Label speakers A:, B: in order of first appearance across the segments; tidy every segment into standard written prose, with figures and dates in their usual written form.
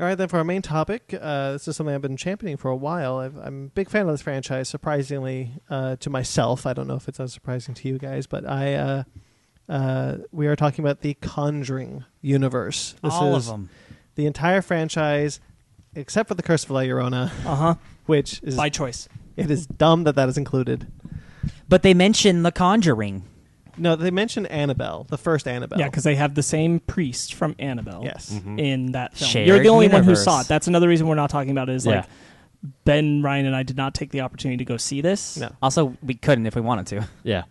A: All right, then for our main topic, this is something I've been championing for a while. I'm a big fan of this franchise, surprisingly to myself. I don't know if it's as surprising to you guys, but we are talking about the Conjuring Universe. This
B: All
A: is
B: of them.
A: The entire franchise, except for The Curse of La Llorona, which is...
C: By choice.
A: It is dumb that is included.
B: But they mention The Conjuring.
A: No, they mention Annabelle, the first Annabelle.
C: Yeah, because they have the same priest from Annabelle
A: Yes.
C: in that film.
B: Shared
C: You're the only one who
B: universe.
C: saw it. That's another reason we're not talking about it is like Ben, Ryan, and I did not take the opportunity to go see this.
A: No.
B: Also, we couldn't if we wanted to.
D: Yeah.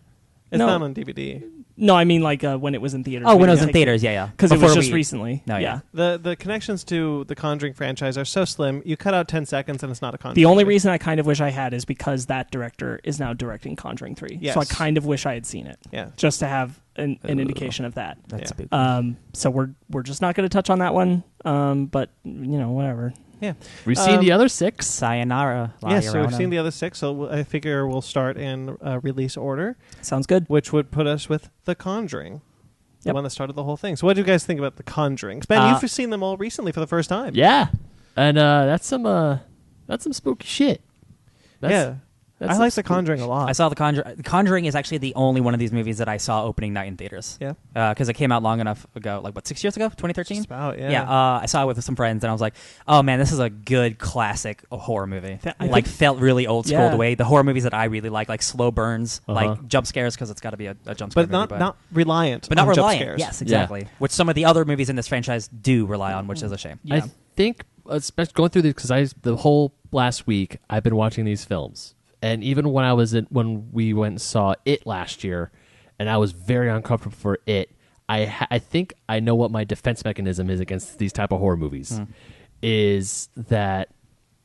A: It's
C: No.
A: not on DVD.
C: No, I mean like when it was in theaters.
B: Oh, when it was in theaters, yeah.
C: Because it was
B: Before
C: just
B: we-
C: recently.
B: No, yeah.
A: The connections to the Conjuring franchise are so slim, you cut out 10 seconds and it's not a Conjuring.
C: The only
A: movie.
C: reason I kind of wish I had is because that director is now directing Conjuring 3.
A: Yes.
C: So I kind of wish I had seen it.
A: Yeah.
C: Just to have an indication of that.
B: That's
A: Yeah.
B: spooky.
C: So we're just not going to touch on that one. But, whatever.
A: Yeah.
D: We've seen the other 6.
B: Sayonara. La
A: Yes, so we've
B: Llorona.
A: seen the other 6, so I figure we'll start in release order,
C: Sounds good.
A: which would put us with The Conjuring, the
C: Yep.
A: one that started the whole thing. So what do you guys think about The Conjuring? Ben, you've seen them all recently for the first time.
D: Yeah. And that's some spooky shit.
A: Yeah. I like The Conjuring a lot.
B: I saw The Conjuring. The Conjuring is actually the only one of these movies that I saw opening night in theaters.
A: Yeah.
B: Because it came out long enough ago, 6 years ago? 2013?
A: Just about, yeah.
B: Yeah, I saw it with some friends, and I was like, oh, man, this is a good classic horror movie. Felt really old school
C: Yeah.
B: the way the horror movies that I really like slow burns, like jump scares, because it's got to be a jump scare
A: But
B: movie.
A: not reliant
B: but not
A: on jump
B: reliant.
A: scares.
B: Yes, exactly. Which some of the other movies in this franchise do rely on, which is a shame.
C: Yeah.
D: I think, especially going through this, because the whole last week I've been watching these films, and even when we went and saw It last year, and I was very uncomfortable for It. I think I know what my defense mechanism is against these type of horror movies. Is that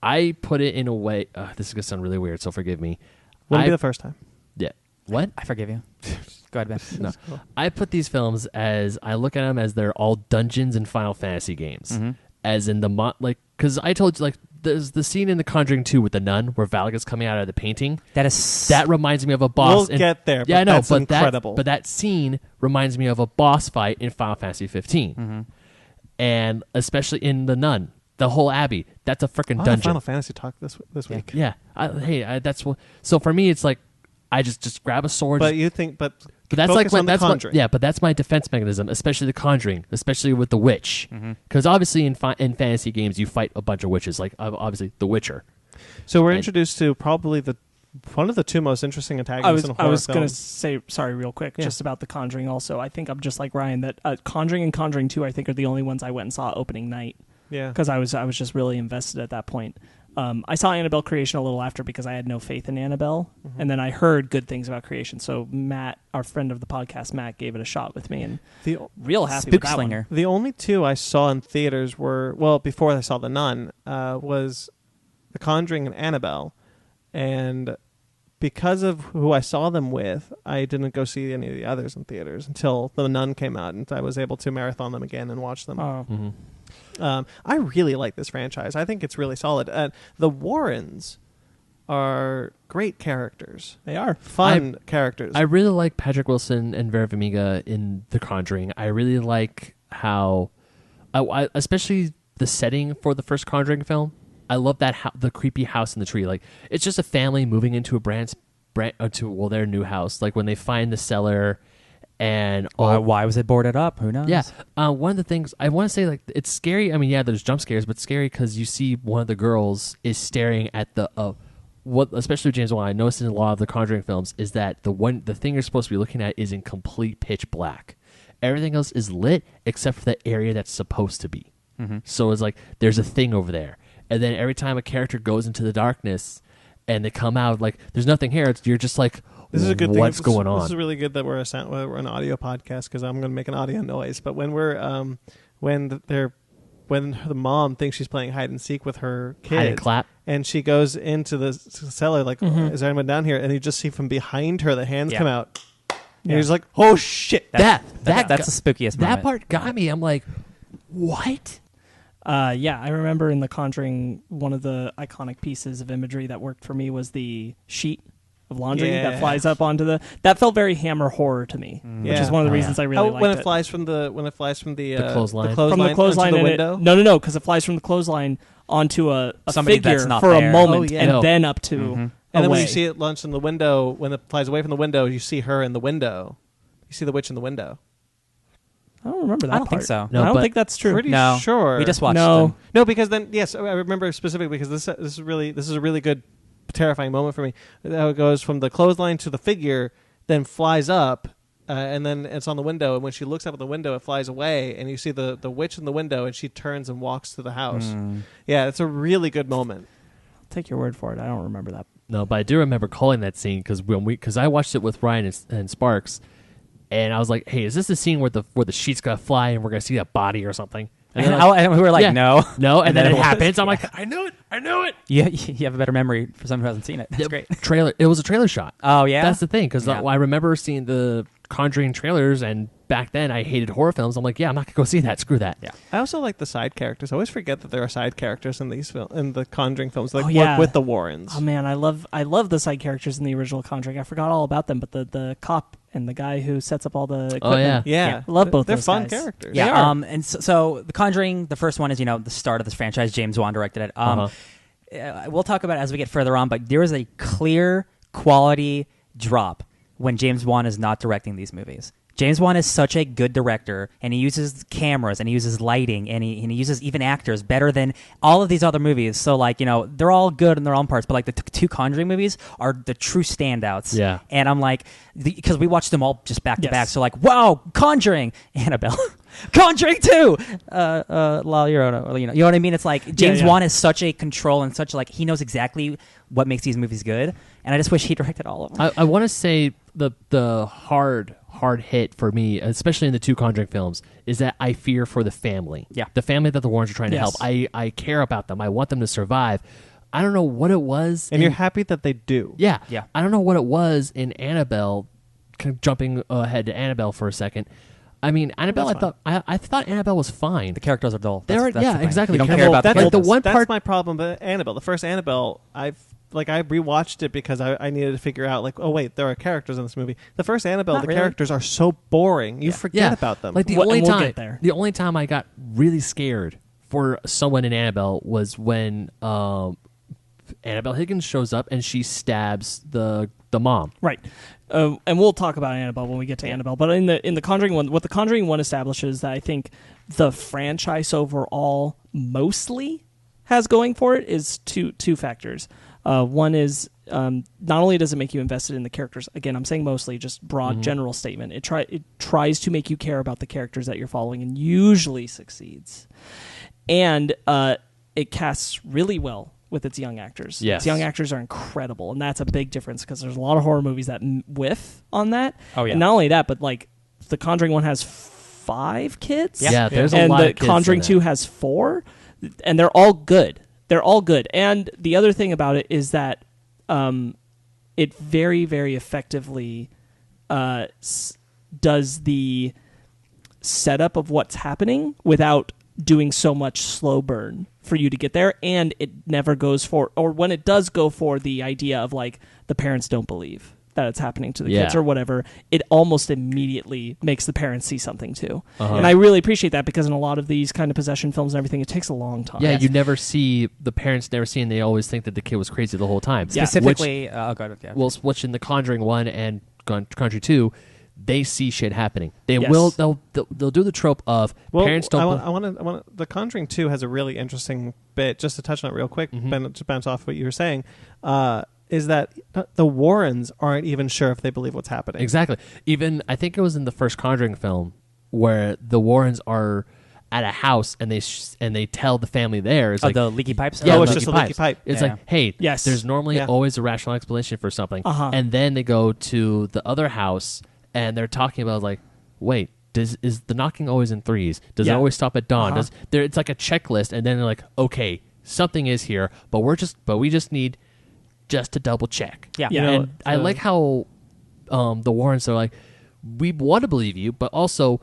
D: I put it in a way. This is gonna sound really weird, so forgive me.
A: Wouldn't be the first time.
D: Yeah. What?
B: I forgive you. Go ahead, Ben.
D: No. I put these films as I look at them as they're all dungeons and Final Fantasy games. As in because I told you there's the scene in The Conjuring 2 with the nun where Valga's coming out of the painting.
B: That
D: reminds me of a boss.
A: We'll get there.
D: Yeah,
A: but
D: I know,
A: that's
D: but
A: incredible.
D: that scene reminds me of a boss fight in Final Fantasy 15, and especially in the nun, the whole abbey. That's a freaking dungeon.
A: Final Fantasy talk this week.
D: Yeah, that's what. So for me, it's like I just grab a sword.
A: But you think, but
D: that's
A: focus on The
D: that's
A: Conjuring.
D: but that's my defense mechanism, especially The Conjuring, especially with the witch, because obviously in fantasy games you fight a bunch of witches, like obviously The Witcher.
A: So we're introduced to probably one of the two most interesting antagonists in horror
C: I was going to
A: films.
C: say, sorry, real quick, just about The Conjuring also. I think I'm just like Ryan, that Conjuring and Conjuring 2, I think, are the only ones I went and saw opening night.
A: Yeah.
C: Because I was just really invested at that point. I saw Annabelle Creation a little after because I had no faith in Annabelle, and then I heard good things about Creation. So Matt, our friend of the podcast, Matt, gave it a shot with me, and real happy with that one.
A: The only two I saw in theaters were, before I saw The Nun, was The Conjuring and Annabelle. And because of who I saw them with, I didn't go see any of the others in theaters until The Nun came out, and I was able to marathon them again and watch them.
C: Oh.
A: I really like this franchise. I think it's really solid. The Warrens are great characters.
C: They are
A: fun characters.
D: I really like Patrick Wilson and Vera Farmiga in The Conjuring. I really like how, especially the setting for the first Conjuring film. I love that the creepy house in the tree. Like it's just a family moving into their new house. Like when they find the cellar. And
B: why was it boarded up? Who knows?
D: Yeah. One of the things I want to say, it's scary. I mean, yeah, there's jump scares, but scary because you see one of the girls is staring at especially James Wan. I noticed in a lot of the Conjuring films is that the thing you're supposed to be looking at is in complete pitch black. Everything else is lit except for the area that's supposed to be. So it's like there's a thing over there, and then every time a character goes into the darkness and they come out, like there's nothing here. You're just like.
A: This is a good thing.
D: What's going on?
A: This is really good that we're an audio podcast because I'm going to make an audio noise. But when we're when the mom thinks she's playing hide and seek with her kids,
D: hide and clap,
A: and she goes into the cellar like, is there anyone down here? And you just see from behind her the hands come out. And you're just like, oh shit!
B: That's the spookiest moment.
D: That part got me. I'm like, what?
C: Yeah, I remember in The Conjuring, one of the iconic pieces of imagery that worked for me was the sheet of laundry
A: Yeah.
C: that flies up onto the. That felt very Hammer horror to me, which is one of the reasons I really liked
A: when
C: it.
A: it flies from the
D: clothesline.
C: From the clothesline
A: onto the
C: and
A: window.
C: No, because it flies from the clothesline onto a
B: Somebody
C: figure
B: that's not
C: for
B: there.
C: a moment,
A: Oh, yeah.
C: and
D: No.
C: then up to.
A: And then when
C: away.
A: you see it launch from the window, when it flies away from the window, you see her in the window. You see the witch in the window.
C: I don't remember that.
B: I don't think
C: part.
B: so.
D: No,
C: I don't
D: but
C: think that's true.
A: Pretty
B: No.
A: sure.
B: We just watched
C: No.
B: them.
A: No, because then yes, I remember specifically because this is a really good, terrifying moment for me. How it goes from the clothesline to the figure, then flies up, and then it's on the window. And when she looks up at the window, it flies away, and you see the witch in the window, and she turns and walks to the house. Yeah, it's a really good moment.
C: I'll take your word for it. I don't remember that.
D: No, but I do remember calling that scene because I watched it with Ryan and Sparks, and I was like, "Hey, is this the scene where the sheet's gonna fly and we're gonna see that body or something?" And they're like,
B: And we were like,
D: Yeah.
B: no.
D: no, and then it
B: was.
D: happens. I'm like, I knew it.
B: You have a better memory for someone who hasn't seen it. That's great.
D: Trailer. It was a trailer shot.
B: Oh, yeah?
D: That's the thing because
B: Yeah.
D: I remember seeing the Conjuring trailers, and back then I hated horror films. I'm like, yeah, I'm not gonna go see that. Screw that.
B: Yeah.
A: I also like the side characters. I always forget that there are side characters in in the Conjuring films, like
C: Oh, yeah.
A: work with the Warrens.
C: Oh man, I love the side characters in the original Conjuring. I forgot all about them, but the cop and the guy who sets up all the equipment.
D: Oh, yeah.
A: yeah,
C: I love both
A: They're
C: those
A: fun
C: guys.
A: characters.
B: Yeah,
A: They are.
B: and so The Conjuring, the first one is, the start of this franchise. James Wan directed it. We'll talk about it as we get further on, but there is a clear quality drop when James Wan is not directing these movies. James Wan is such a good director, and he uses cameras, and he uses lighting, and he uses even actors better than all of these other movies. So, they're all good in their own parts, but, the two Conjuring movies are the true standouts.
D: Yeah.
B: And I'm like, because we watched them all just back to
C: Yes.
B: back, so wow, Conjuring, Annabelle. Conjuring 2! La Llorona. You know what I mean? It's like James
C: yeah.
B: Wan is such a control and such he knows exactly what makes these movies good, and I just wish he directed all of them.
D: I want to say the hard hit for me, especially in the two Conjuring films, is that I fear for the family.
B: Yeah.
D: The family that the Warrens are trying to
C: Yes.
D: help. I care about them. I want them to survive. I don't know what it was.
A: and you're happy that they do.
D: Yeah.
B: Yeah.
D: I don't know what it was in Annabelle, kind of jumping ahead to Annabelle for a second. I mean, Annabelle, I thought Annabelle was fine.
B: The characters are dull.
D: They were-
B: That's
D: yeah,
B: the thing.
D: exactly.
B: You don't
D: Well,
B: care about the
A: that's,
D: like, the
B: characters.
D: one
A: that's
D: part-
A: my problem. But Annabelle, the first Annabelle, I rewatched it because I needed to figure out oh wait, there are characters in this movie. The first Annabelle,
B: Not
A: the
B: really.
A: characters are so boring. You forget about them.
D: Like the
C: Well,
D: only
C: and we'll
D: time,
C: get there.
D: the only time I got really scared for someone in Annabelle was when Annabelle Higgins shows up and she stabs the mom.
C: Right. And we'll talk about Annabelle when we get to Annabelle. But in the Conjuring one, what the Conjuring one establishes that I think the franchise overall mostly has going for it is two factors. One is not only does it make you invested in the characters. Again, I'm saying mostly, just broad general statement. It tries to make you care about the characters that you're following, and usually succeeds. And it casts really well with its young actors.
D: Yes.
C: Its young actors are incredible, and that's a big difference because there's a lot of horror movies that whiff on that.
B: Oh, yeah.
C: And not only that, but the Conjuring one has 5 kids.
D: Yeah, there's a
C: and
D: lot
C: the
D: of kids
C: Conjuring
D: in that.
C: 2 has 4, and they're all good. They're all good. And the other thing about it is that it very, very effectively does the setup of what's happening without doing so much slow burn for you to get there, and it never goes for, or when it does go for the idea of the parents don't believe that it's happening to the kids
D: Yeah.
C: or whatever, it almost immediately makes the parents see something too.
D: Uh-huh.
C: And I really appreciate that because in a lot of these kind of possession films and everything, it takes a long time.
D: Yeah, you never see the parents never see, and they always think that the kid was crazy the whole time.
C: Yeah.
B: Specifically, go ahead. Yeah.
D: Which in the Conjuring 1 and Conjuring 2, they see shit happening. They
C: Yes.
D: will. They'll do the trope of parents don't.
A: I want The Conjuring 2 has a really interesting bit. Just to touch on it real quick, to bounce off what you were saying, is that the Warrens aren't even sure if they believe what's happening.
D: Exactly. Even I think it was in the first Conjuring film where the Warrens are at a house and they tell the family there. It's
B: the leaky pipes?
D: Yeah,
A: it's
D: the
A: just a leaky pipe.
D: It's
B: Yeah.
D: like, hey,
C: Yes.
D: there's normally
A: Yeah.
D: always a rational explanation for something.
C: Uh-huh.
D: And then they go to the other house and they're talking about wait, is the knocking always in threes? Does it
C: Yeah.
D: always stop at dawn?
C: Uh-huh.
D: It's like a checklist, and then they're like, okay, something is here, but we just need to double check.
B: Yeah.
C: Yeah.
D: And I like how the Warrens are like, we want to believe you, but also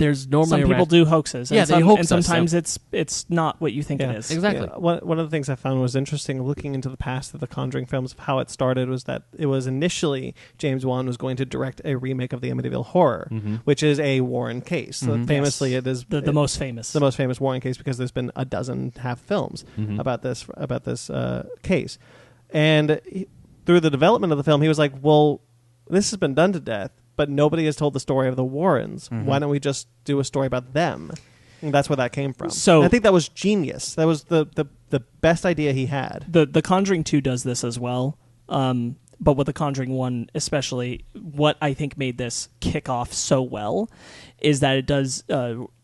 D: there's normally
C: some people do hoaxes.
D: Yeah,
C: and
D: they hoax
C: and
D: us,
C: sometimes it's not what you think it is.
D: Exactly.
A: Yeah, one of the things I found was interesting looking into the past of the Conjuring films, of how it started, was that it was initially James Wan was going to direct a remake of the Amityville Horror, which is a Warren case. So famously, it is
C: the most famous.
A: The most famous Warren case, because there's been a dozen half films about this case. And through the development of the film, he was like, well, this has been done to death, but nobody has told the story of the Warrens. Why don't we just do a story about them? And that's where that came from.
C: So
A: and I think that was genius. That was the best idea he had.
C: The Conjuring 2 does this as well. But with the Conjuring 1 especially, what I think made this kick off so well is that it does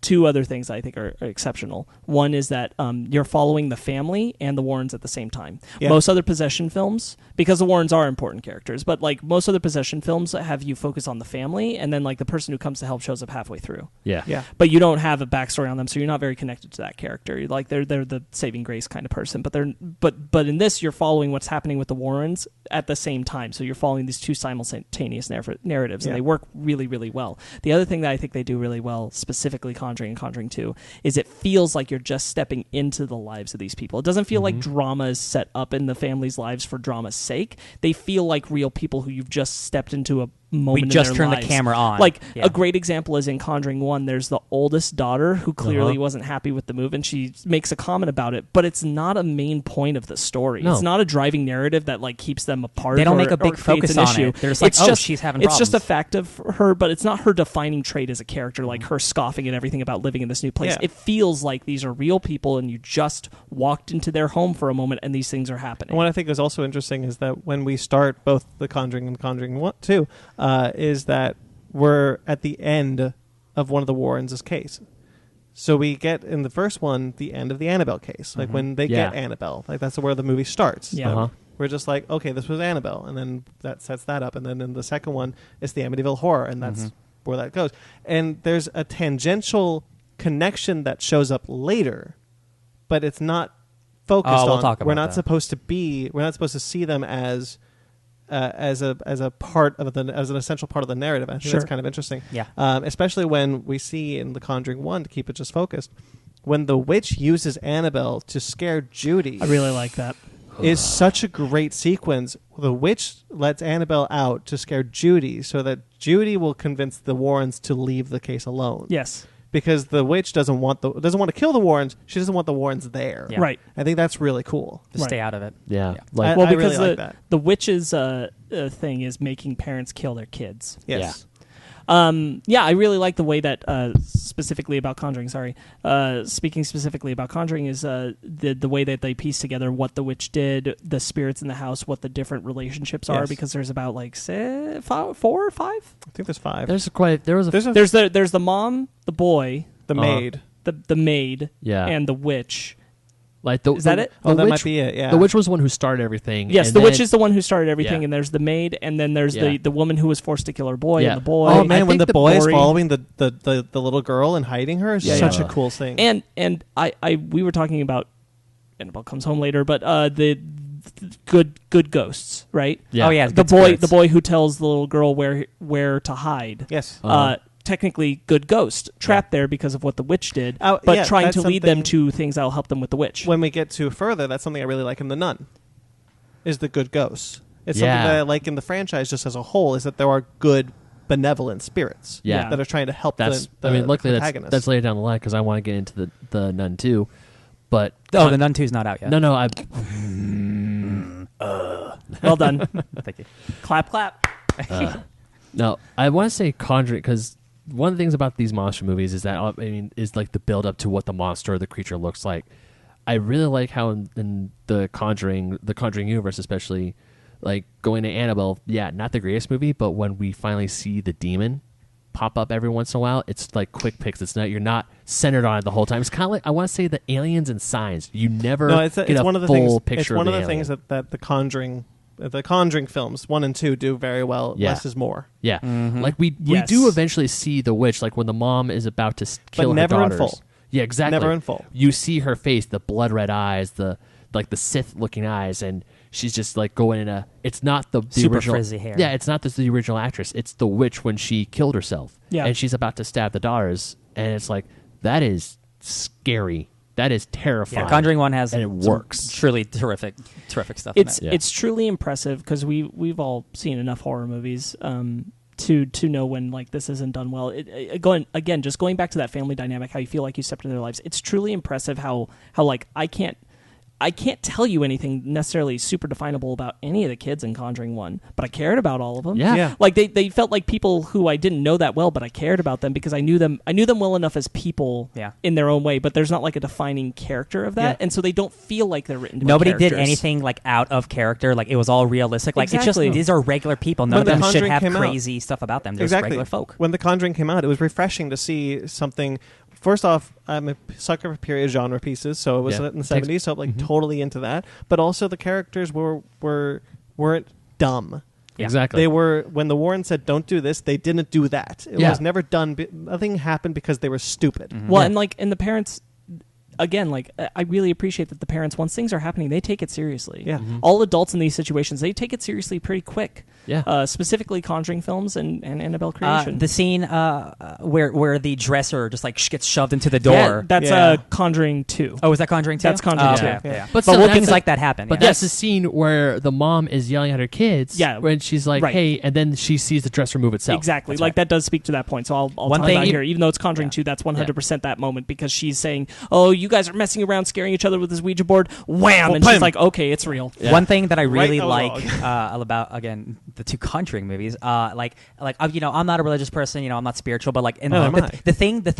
C: two other things I think are exceptional. One is that you're following the family and the Warrens at the same time. Yeah. Most other possession films, because the Warrens are important characters, but like most other possession films have you focus on the family, and then like the person who comes to help shows up halfway through.
D: Yeah.
C: But you don't have a backstory on them, so you're not very connected to that character. You're like they're the saving grace kind of person, but in this you're following what's happening with the Warrens at the same time. So you're following these two simultaneous narratives, and they work really, really well. The other thing that I think they do really well, specifically Conjuring and Conjuring 2, is it feels like you're just stepping into the lives of these people. It doesn't feel like drama is set up in the family's lives for drama's sake. They feel like real people who you've just stepped into a moment
B: we just
C: in their
B: turned
C: lives.
B: The camera on.
C: Like a great example is in Conjuring 1, there's the oldest daughter who clearly wasn't happy with the move, and she makes a comment about it, but it's not a main point of the story. No. It's not a driving narrative that like keeps them apart.
B: They don't make a big focus on
C: issue.
B: It. They're just like, she's having problems.
C: It's just a fact of her, but it's not her defining trait as a character, like her scoffing at everything about living in this new place. It feels like these are real people, and you just walked into their home for a moment, and these things are happening.
A: And what I think is also interesting is that when we start both The Conjuring and Conjuring 2, is that we're at the end of one of the Warrens' case. So we get, in the first one, the end of the Annabelle case. Like when they get Annabelle. Like that's where the movie starts.
C: Yeah.
A: We're just like, okay, this was Annabelle. And then that sets that up. And then in the second one, it's the Amityville Horror. And that's where that goes. And there's a tangential connection that shows up later, but it's not focused on.
B: Talk about
A: we're not supposed to see them as a part of as an essential part of the narrative. I think that's kind of interesting.
B: Yeah.
A: Especially when we see in The Conjuring 1, to keep it just focused, when the witch uses Annabelle to scare Judy.
C: I really like that.
A: Is such a great sequence. The witch lets Annabelle out to scare Judy so that Judy will convince the Warrens to leave the case alone.
C: Yes.
A: Because the witch doesn't want to kill the Warrens. She doesn't want the Warrens there.
C: Yeah. Right.
A: I think that's really cool.
B: To stay out of it.
D: Yeah.
A: Like,
C: well,
A: I
C: because
A: really like that.
C: The witch's thing is making parents kill their kids.
A: Yes.
C: I really like the way that specifically about Conjuring. Speaking specifically about Conjuring is the way that they piece together what the witch did, the spirits in the house, what the different relationships are. Because there's about like 4 or 5. I
A: think there's 5.
C: There's the mom, the boy,
A: the maid,
C: the maid, and the witch.
D: Like
C: is that it?
A: Oh, that might be it, yeah.
D: The witch was the one who started everything.
C: Yes, the witch is the one who started everything, and there's the maid, and then there's the woman who was forced to kill her boy, and the boy.
A: Oh, man, when the boy is following the little girl and hiding her is such a cool thing.
C: And we were talking about Annabelle Comes Home later, but the good ghosts, right?
B: Yeah. Oh, yeah,
C: the boy who tells the little girl where to hide.
A: Yes.
C: Technically good ghost trapped there because of what the witch did, but trying to lead them to things that will help them with the witch.
A: When we get to further, that's something I really like in The Nun, is the good ghosts. It's something that I like in the franchise just as a whole, is that there are good, benevolent spirits that are trying to help
D: luckily
A: protagonist.
D: That's later down the line because I want to get into the Nun 2. But
B: the Nun 2 is not out yet.
D: No,
C: well done.
B: Thank you.
C: Clap.
D: No, I want to say Conjuring because one of the things about these monster movies is that is like the build up to what the monster or the creature looks like. I really like how in the Conjuring universe, especially like going to Annabelle. Yeah, not the greatest movie, but when we finally see the demon pop up every once in a while, it's like quick picks. You're not centered on it the whole time. It's kind of like I want to say the Aliens and Signs. You never get a full picture.
A: It's one of the things that the Conjuring films 1 and 2 do very well. Less is more.
D: Yeah, like we do eventually see the witch, like when the mom is about to kill her daughters.
A: But never in full.
D: Yeah, exactly.
A: Never in full.
D: You see her face, the blood red eyes, the Sith looking eyes, and she's just like going in a. It's not the
B: super
D: original,
B: frizzy hair.
D: Yeah, it's not the original actress. It's the witch when she killed herself.
C: Yeah,
D: and she's about to stab the daughters. and it's like that is scary. That is terrifying.
B: Yeah, Conjuring 1 has
D: and it works.
B: Truly terrific stuff.
C: It's truly impressive because we've all seen enough horror movies to know when like this isn't done well. Going back to that family dynamic, how you feel like you stepped into their lives. It's truly impressive how like I can't tell you anything necessarily super definable about any of the kids in Conjuring 1, but I cared about all of them.
D: Yeah.
C: Like they felt like people who I didn't know that well, but I cared about them because I knew them well enough as people in their own way, but there's not like a defining character of that. And so they don't feel like they're written to be
B: Nobody
C: characters.
B: did anything like out of character. Like it was all realistic. Like it's
C: Exactly.
B: just these are regular people. None of
A: When
B: them
A: The
B: should
A: Conjuring
B: have
A: came out-
B: crazy stuff about them. They're just regular folk.
A: When The Conjuring came out, it was refreshing to see something. First off, I'm a sucker for period genre pieces, so it was in the 70s, so I'm totally into that. But also the characters weren't dumb.
B: Yeah.
D: Exactly.
A: They were, when the Warren said, don't do this, they didn't do that. It was never done. Nothing happened because they were stupid.
C: Well, and the parents, again, like I really appreciate that the parents, once things are happening, they take it seriously.
A: Yeah.
C: All adults in these situations, they take it seriously pretty quick.
D: Yeah.
C: Specifically Conjuring films and Annabelle creation.
B: The scene where the dresser just like gets shoved into the door.
C: Yeah, that's Conjuring 2.
B: Oh, is that Conjuring 2?
C: That's Conjuring 2.
B: Yeah.
D: But
B: But
D: still,
B: things like that happen.
D: But
B: yeah.
D: that's the scene where the mom is yelling at her kids.
C: Yeah.
D: When she's like,
C: Right.
D: "Hey," and then she sees the dresser move itself.
C: Exactly.
B: That's
C: Like
B: right.
C: that does speak to that point. So I'll
B: One
C: talk
B: thing-
C: about it here. Even though it's Conjuring 2, that's 100% that moment because she's saying, "Oh, you guys are messing around, scaring each other with this Ouija board." Wham! And she's like, "Okay, it's real."
D: Yeah.
B: One thing that I really
A: Right
B: like about again the two Conjuring movies, I'm not a religious person, I'm not spiritual, but like the thing that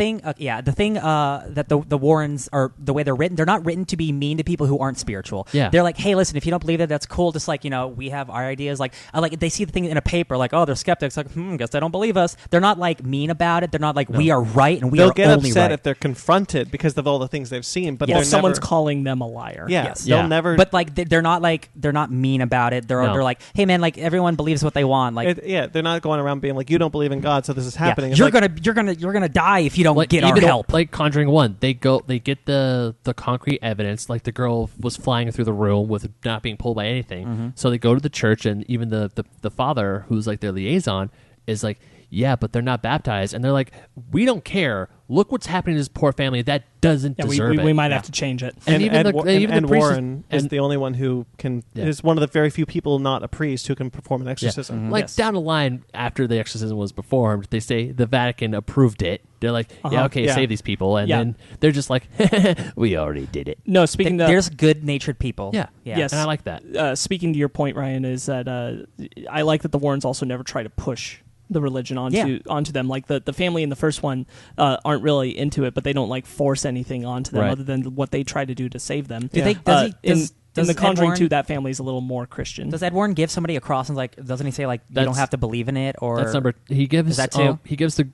B: the Warrens are the way they're written, they're not written to be mean to people who aren't spiritual.
D: Yeah.
B: They're like, hey, listen, if you don't believe it, that's cool. Just like we have our ideas. Like they see the thing in a paper, like, oh, they're skeptics. Like, guess they don't believe us. They're not like mean about it. They're not like we are right and we
A: They'll
B: are
A: get
B: only
A: upset
B: right.
A: if they're confronted because of all the things they've seen, but
C: Well,
A: they're
C: someone's
A: never,
C: calling them a liar.
A: they'll never.
B: But like they're not mean about it. They're like, hey man, like everyone believes what they want. Like
A: they're not going around being like, you don't believe in God, so this is happening. It's
B: you're
A: like,
B: gonna die if you don't
D: Like
B: get our
D: even
B: help.
D: like Conjuring 1, they get the concrete evidence, like the girl was flying through the room with not being pulled by anything. So they go to the church, and even the father, who's like their liaison, is like, yeah, but they're not baptized, and they're like, we don't care. Look what's happening to this poor family that doesn't deserve it.
C: We might have to change it.
D: And even the priest
A: Warren is
D: and-
A: the only one who can is one of the very few people, not a priest, who can perform an exorcism.
D: Like down the line, after the exorcism was performed, they say the Vatican approved it. They're like, save these people, and then they're just like, we already did it.
C: No, speaking of...
B: There's good-natured people.
D: Yeah.
C: Yes.
D: And I like that.
C: Speaking to your point, Ryan, is that I like that the Warrens also never try to push the religion onto them. Like the family in the first one aren't really into it, but they don't like force anything onto them other than what they try to do to save them. In the Conjuring 2, that family's a little more Christian.
B: Does Ed Warren give somebody a cross and like doesn't he say like you don't have to believe in it or
D: that's number he gives
B: is that two?
D: He gives the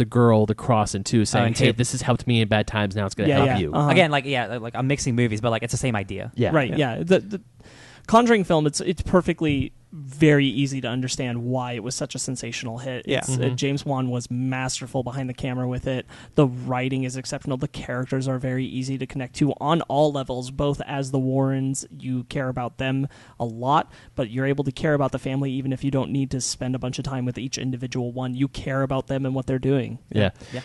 D: girl the cross in 2, saying,
B: in two.
D: hey, this has helped me in bad times, now it's going to help you.
B: Again, like I'm mixing movies, but like it's the same idea.
C: The Conjuring film, it's perfectly very easy to understand why it was such a sensational hit. James Wan was masterful behind the camera with it. The writing is exceptional. The characters are very easy to connect to on all levels. Both as the Warrens, you care about them a lot, but you're able to care about the family even if you don't need to spend a bunch of time with each individual one. You care about them and what they're doing.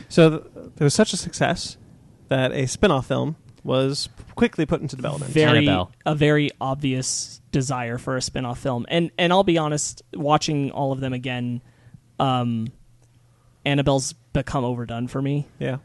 A: So there was such a success that a spin-off film was quickly put into development.
C: A very obvious desire for a spin-off film. And I'll be honest, watching all of them again, Annabelle's become overdone for me.
A: Yeah.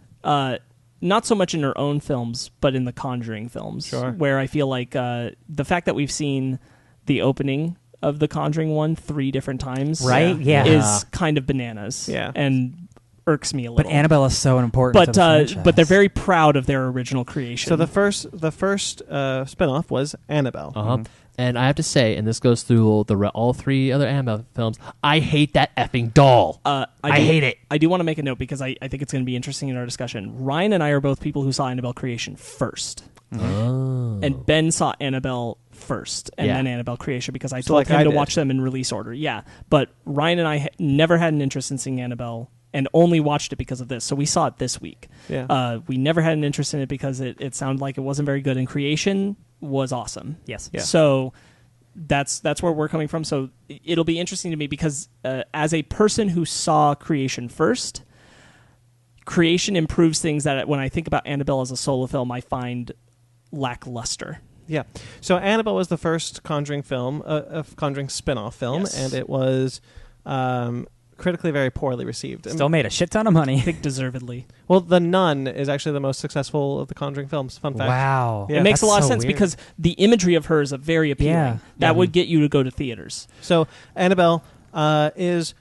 C: Not so much in her own films, but in the Conjuring films, where I feel like the fact that we've seen the opening of the Conjuring one 3 different times is kind of bananas.
A: Yeah.
C: And irks me a little.
B: But Annabelle is so important. To the franchise.
C: But they're very proud of their original creation.
A: So the first spin-off was Annabelle.
D: And I have to say, and this goes through all 3 other Annabelle films, I hate that effing doll. I hate it.
C: I do want to make a note because I think it's going to be interesting in our discussion. Ryan and I are both people who saw Annabelle creation first. And Ben saw Annabelle first and then Annabelle creation because I told him to watch them in release order. Yeah, but Ryan and I never had an interest in seeing Annabelle and only watched it because of this. So we saw it this week.
A: Yeah.
C: We never had an interest in it because it sounded like it wasn't very good, and creation was awesome.
B: Yes.
A: Yeah.
C: So that's where we're coming from. So it'll be interesting to me because as a person who saw creation first, creation improves things that when I think about Annabelle as a solo film, I find lackluster.
A: Yeah. So Annabelle was the first Conjuring film, a Conjuring spin-off film,
C: Yes.
A: and it was critically very poorly received.
B: Still made a shit ton of money.
C: I think deservedly.
A: Well, The Nun is actually the most successful of the Conjuring films. Fun fact.
B: Wow.
A: Yeah.
C: It makes a
B: That's
C: lot of
B: so
C: sense
B: weird.
C: because the imagery of her is very appealing.
B: Yeah.
C: That would get you to go to theaters.
A: So Annabelle is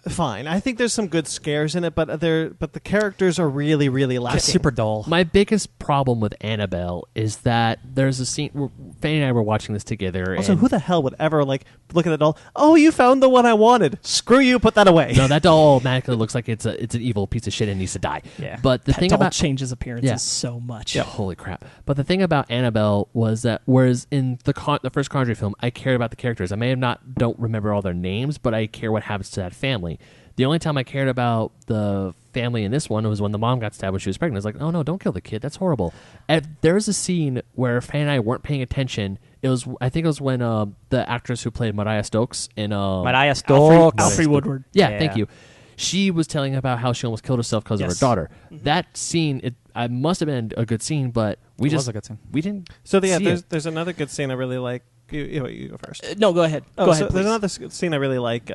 A: fine. I think there's some good scares in it, but the characters are really, really lacking.
B: Super dull.
D: My biggest problem with Annabelle is that there's a scene. Fanny and I were watching this together.
A: Also,
D: and
A: who the hell would ever look at the doll? Oh, you found the one I wanted. Screw you. Put that away.
D: No, that doll automatically looks like it's an evil piece of shit and needs to die.
B: Yeah.
D: But the
C: That
D: thing
C: doll
D: about
C: changes appearances
D: Yeah.
C: so much.
D: Yeah, holy crap! But the thing about Annabelle was that whereas in the first Conjuring film, I cared about the characters. I may have don't remember all their names, but I care what happens to that family. The only time I cared about the family in this one was when the mom got stabbed when she was pregnant. I was like, oh no, don't kill the kid. That's horrible. And there's a scene where Fan and I weren't paying attention. I think it was when the actress who played Mariah Stokes in
B: Mariah Stokes.
C: Alfre Woodward.
D: Yeah, thank you. She was telling about how she almost killed herself because of her
C: Yes.
D: daughter. That scene, I must have been a good scene, but we
B: It was a good scene.
D: we didn't.
A: So
D: see it.
A: there's another good scene I really like. You go first.
C: No, go ahead.
A: Oh,
C: Go
A: so
C: ahead,
A: there's
C: please.
A: another scene I really like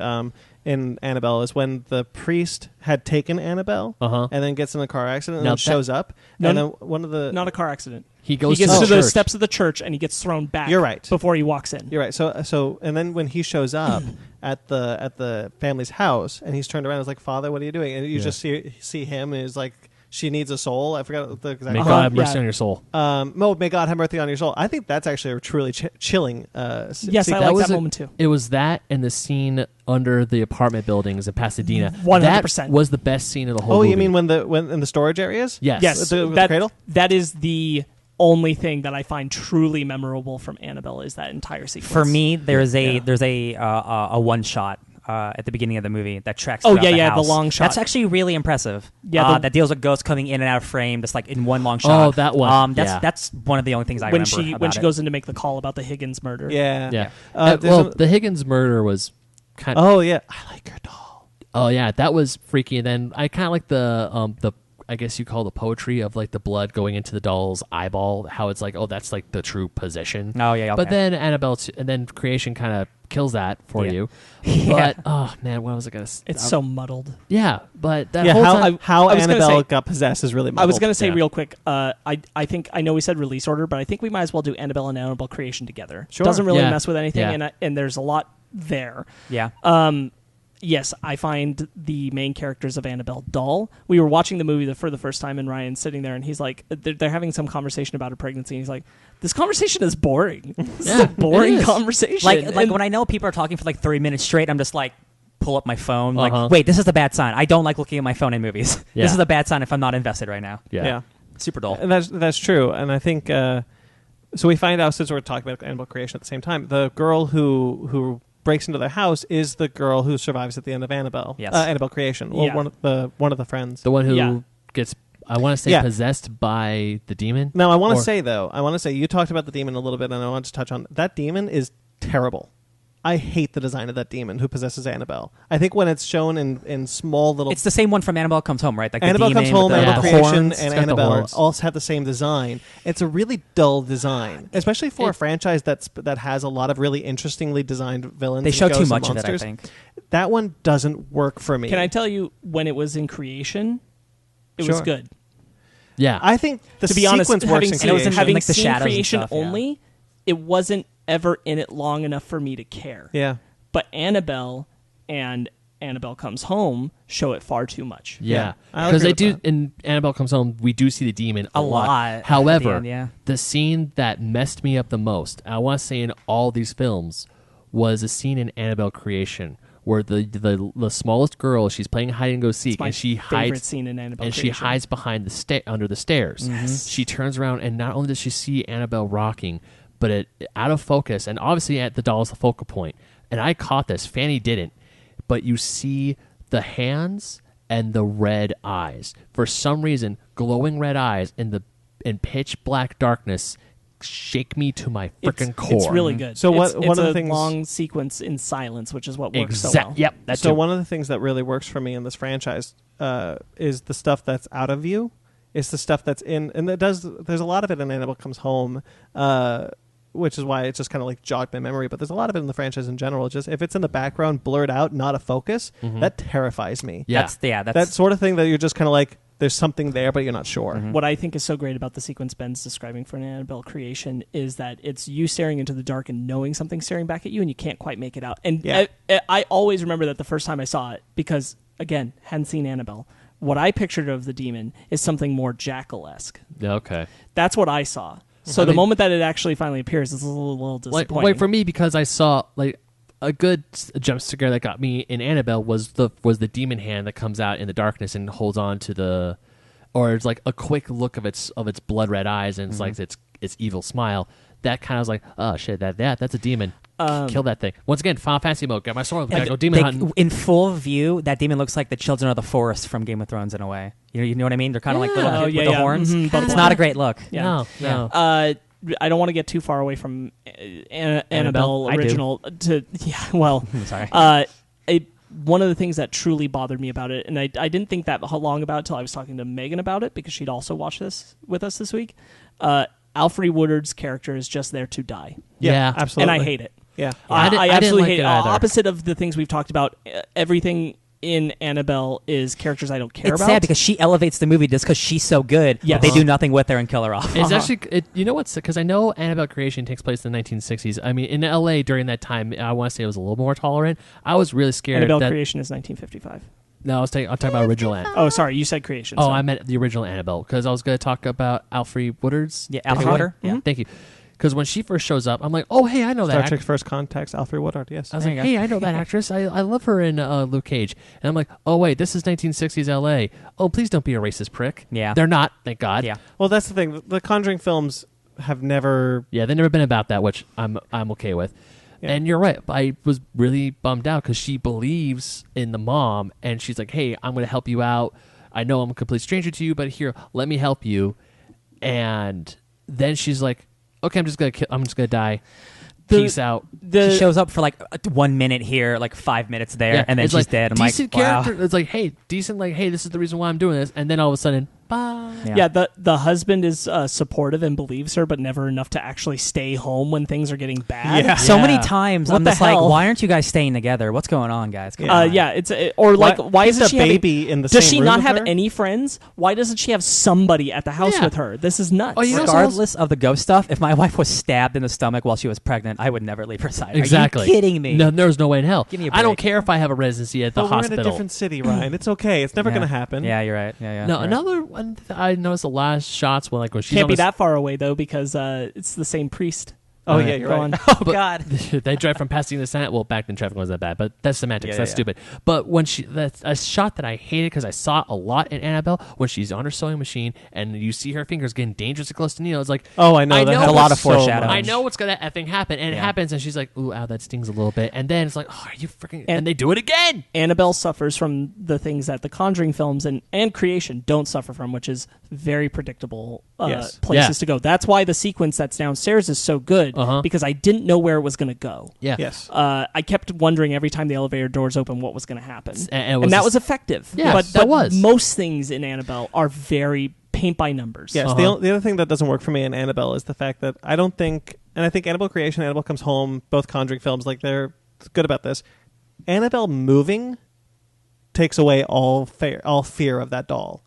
A: in Annabelle is when the priest had taken Annabelle
D: Uh-huh.
A: and then gets in a car accident and
D: Now
A: then
D: that-
A: shows up
C: No,
A: and then one of the
C: Not a car accident.
D: He goes
C: He gets
D: to
C: to
D: the
C: the
D: church.
C: steps of the church and he gets thrown back.
A: You're right.
C: Before he walks in.
A: You're right. So and then when he shows up at the family's house and he's turned around, it's like, Father, what are you doing? And you
D: Yeah.
A: just see him and it's like, she needs a soul. I forgot the exact.
D: May
C: Uh-huh.
D: God have mercy
C: Yeah.
D: on your soul.
A: May God have mercy on your soul. I think that's actually a truly chilling.
C: Yes,
A: sequence.
C: I like that moment too.
D: It was that and the scene under the apartment buildings in Pasadena.
C: 100%.
D: That was the best scene of the whole
A: Oh,
D: movie.
A: you mean when in the storage areas?
D: Yes.
C: Yes,
A: With the
C: that,
A: cradle?
C: that is the only thing that I find truly memorable from Annabelle is that entire sequence.
B: For me, there's
A: Yeah.
B: a one shot at the beginning of the movie that tracks.
C: Oh,
B: throughout
C: yeah,
B: the
C: yeah, the
B: house.
C: long shot.
B: That's actually really impressive.
C: Yeah,
B: that deals with ghosts coming in and out of frame, just like in one long shot.
D: Oh, that one. Yeah.
B: That's one of the only things I
C: when
B: remember
C: she
B: about
C: when she
B: it.
C: goes in to make the call about the Higgins murder.
A: Yeah.
D: Yeah.
A: There's
D: Well,
A: a-
D: the Higgins murder was kind of.
A: Oh yeah, I like your doll.
D: Oh yeah, that was freaky. And then I kind of like the I guess you call the poetry of like the blood going into the doll's eyeball. How it's like, oh, that's like the true possession.
B: Oh yeah, okay.
D: But then Annabelle, and then creation kind of kills that for
B: Yeah.
D: you.
B: Yeah.
D: But oh man, what was I gonna?
C: It's so muddled.
D: Yeah, but that
A: Yeah,
D: whole
A: how
D: time.
A: how
C: I was gonna
A: Annabelle
C: say-
A: got possessed is really.
C: I was
A: muddled.
C: going to say
D: Yeah.
C: real quick. I think I know we said release order, but I think we might as well do Annabelle and Annabelle Creation together.
A: Sure.
C: Doesn't really
D: Yeah.
C: mess with anything,
D: Yeah.
C: and there's a lot there.
B: yeah.
C: Yes, I find the main characters of Annabelle dull. We were watching the movie for the first time, and Ryan's sitting there, and he's like, they're having some conversation about a pregnancy, and he's like, this conversation is boring. This is
D: Yeah,
C: a boring
D: it is.
C: conversation.
B: Like
C: And-
B: when I know people are talking for like 3 minutes straight, I'm just like, pull up my phone.
D: Uh-huh.
B: Like, wait, this is a bad sign. I don't like looking at my phone in movies.
D: Yeah.
B: This is a bad sign if I'm not invested right now.
A: Yeah.
B: Super dull.
A: And that's true, and I think so. We find out, since we're talking about Annabelle Creation at the same time, the girl who breaks into their house is the girl who survives at the end of Annabelle.
B: Yes.
A: Annabelle Creation. Well,
C: Yeah.
A: one of the friends.
D: The one who
C: Yeah.
D: gets, I want to say,
A: Yeah.
D: possessed by the demon.
A: Now, I want
D: Or-
A: to say you talked about the demon a little bit, and I want to touch on that demon is terrible. I hate the design of that demon who possesses Annabelle. I think when it's shown in small little.
B: It's the same one from Annabelle Comes Home, right? Like
A: Annabelle
B: the demon
A: Comes Home,
B: with the,
A: Annabelle
B: the
A: Creation,
B: horns.
A: and
D: It's got the
A: Annabelle
D: horns.
A: all have the same design. It's a really dull design, especially for a franchise that has a lot of really interestingly designed villains.
B: They
A: and
B: show too
A: ghosts and
B: much of it, I
A: monsters.
B: think.
A: That one doesn't work for me.
C: Can I tell you, when it was in creation, it was
A: Sure.
C: good.
D: Yeah,
A: I think the
C: To be honest,
A: sequence works
C: having
A: in
C: seen,
B: it was in,
A: creation.
C: having
B: like, the
C: seen
B: shadows and
C: creation
B: stuff, yeah.
C: only, it wasn't ever in it long enough for me to care.
A: Yeah.
C: But Annabelle and Annabelle Comes Home show it far too much.
D: yeah,
A: I
D: because
A: agree
D: they
A: with
D: do. In Annabelle Comes Home, we do see the demon a
B: A lot at
D: However,
B: the end, yeah.
D: the scene that messed me up the most, I want to say in all these films, was a scene in Annabelle Creation where the smallest girl, she's playing hide and go seek,
C: It's my
D: and she
C: favorite
D: hides
C: scene in Annabelle
D: and she
C: Creation.
D: hides behind the under the stairs. She turns around, and not only does she see Annabelle rocking, but it out of focus, and obviously at the doll is the focal point. And I caught this. Fanny didn't, but you see the hands and the red eyes. For some reason, glowing red eyes in pitch black darkness shake me to my freaking core.
C: It's really good.
A: So
C: it's
A: one of the
C: a
A: things,
C: long sequence in silence, which is what works so well.
D: Yep. That's
A: so one of the things that really works for me in this franchise is the stuff that's out of view. It's the stuff that's in, and there's a lot of it in Annabelle Comes Home, which is why it just kind of like jogged my memory. But there's a lot of it in the franchise in general. Just if it's in the background, blurred out, not a focus, that terrifies me.
D: Yeah.
B: That's
A: that sort of thing that you're just kind of like, there's something there, but you're not sure.
C: What I think is so great about the sequence Ben's describing for an Annabelle creation is that it's you staring into the dark and knowing something's staring back at you, and you can't quite make it out. And I always remember that the first time I saw it, because, again, hadn't seen Annabelle. What I pictured of the demon is something more Jackal-esque.
D: Okay.
C: That's what I saw. So the moment that it actually finally appears, it's a little disappointing.
D: Like for me, because I saw like a good jump scare that got me in Annabelle was the demon hand that comes out in the darkness and holds on to or it's like a quick look of its blood red eyes and it's like its evil smile. That kind of was like, oh shit, that's a demon. Kill that thing. Once again, Final Fantasy mode. Got my sword. Gotta go demon hunting.
B: In full view, that demon looks like the children of the forest from Game of Thrones in a way. You know what I mean? They're kind of like little kids with the horns.
C: Mm-hmm.
B: It's not a great look.
C: Yeah.
D: No.
C: I don't want to get too far away from Annabelle original.
B: I'm sorry.
C: One of the things that truly bothered me about it, and I didn't think that long about it until I was talking to Megan about it, because she'd also watched this with us this week. Alfre Woodard's character is just there to die.
D: Yeah,
A: absolutely.
C: And I hate it.
A: Yeah.
C: I absolutely hate it.
D: either.
C: Opposite of the things we've talked about, everything in Annabelle is characters I don't care
B: It's
C: about.
B: sad because she elevates the movie just because she's so good.
C: Yes.
B: But they do nothing with her and kill her off.
D: It's actually, you know what's, because I know Annabelle creation takes place in the 1960s. I mean, in LA during that time, I want to say it was a little more tolerant. I was really scared.
C: Annabelle creation is 1955.
D: No, I'm talking about original Annabelle.
C: Oh, sorry, you said creation.
D: Oh,
C: sorry.
D: I meant the original Annabelle, because I was going to talk about Alfre Woodard's.
B: Yeah, Alfre Woodard.
D: Yeah, thank you. Because when she first shows up, I'm like, oh, hey, I know that
A: Star
D: actress.
A: Trek First Contact's Alfre Woodard, yes.
D: I was
B: There
D: like,
B: you
D: hey, I know that actress. I love her in Luke Cage. And I'm like, oh, wait, this is 1960s LA. Oh, please don't be a racist prick.
B: Yeah.
D: They're not, thank God.
B: Yeah.
A: Well, that's the thing. The Conjuring films have never...
D: Yeah, they've never been about that, which I'm okay with.
A: Yeah.
D: And you're right. I was really bummed out because she believes in the mom, and she's like, hey, I'm going to help you out. I know I'm a complete stranger to you, but here, let me help you. And then she's like, okay, I'm just gonna die. Peace out.
B: She shows up for like 1 minute here, like 5 minutes there, and then
D: it's
B: she's
D: like,
B: dead. I'm
D: decent
B: like, wow.
D: character. It's like, hey, decent. Like, hey, this is the reason why I'm doing this. And then all of a sudden, bye.
C: Yeah, the husband is supportive and believes her, but never enough to actually stay home when things are getting bad.
A: Yeah.
B: So many times
C: What
B: I'm
C: the
B: just like,
C: hell?
B: why aren't you guys staying together? What's going on, guys? Come on.
C: Yeah, it's or like why
A: keep
C: isn't
A: the
C: she
A: baby in the
C: Does
A: same
C: she
A: room
C: not
A: with
C: have
A: her?
C: any friends? Why doesn't she have somebody at the house
D: Yeah.
C: with her? This is nuts.
D: Oh, you know
B: Regardless of the ghost stuff, if my wife was stabbed in the stomach while she was pregnant, I would never leave her side.
D: Exactly.
B: Are you kidding me?
D: No, there's no way in hell.
B: Give me a
D: I don't
B: break.
D: care if I have a residency at the
A: But we're
D: hospital.
A: in a different city, Ryan. It's okay. It's never
B: Yeah.
A: going to happen.
B: Yeah, you're right. Yeah.
D: No,
B: you're right.
D: another one that I noticed the last shots when she's
C: Can't
D: on
C: be
D: the
C: that far away though, because it's the same priest.
A: Oh, yeah, you're
C: Go
A: right.
C: on.
B: Oh,
D: But
B: God.
D: they drive from Pasadena to San. Well, back then traffic wasn't that bad, but that's semantics.
B: Yeah,
D: That's
B: yeah.
D: stupid. But when that's a shot that I hated because I saw it a lot in Annabelle when she's on her sewing machine and you see her fingers getting dangerously close to Neil. It's like,
A: Oh, I know.
D: I
A: that
D: know
A: happens
B: a lot of
A: so
B: foreshadowing.
A: much.
D: I know what's gonna effing happen, and it
B: Yeah.
D: happens, and she's like, "Ooh, ow, that stings a little bit," and then it's like, "Oh, are you freaking?" And they do it again.
C: Annabelle suffers from the things that the Conjuring films and creation don't suffer from, which is very predictable
A: Yes.
C: places to go. That's why the sequence that's downstairs is so good, because I didn't know where it was going to go.
D: Yeah.
A: Yes.
C: I kept wondering every time the elevator doors open what was going to happen,
D: And
C: that was effective.
D: Yeah,
C: but
D: that was.
C: most things in Annabelle are very paint by numbers.
A: Yes, the other thing that doesn't work for me in Annabelle is the fact that I don't think, and I think Annabelle Creation, Annabelle Comes Home, both Conjuring films, like they're good about this. Annabelle moving takes away all fear of that doll.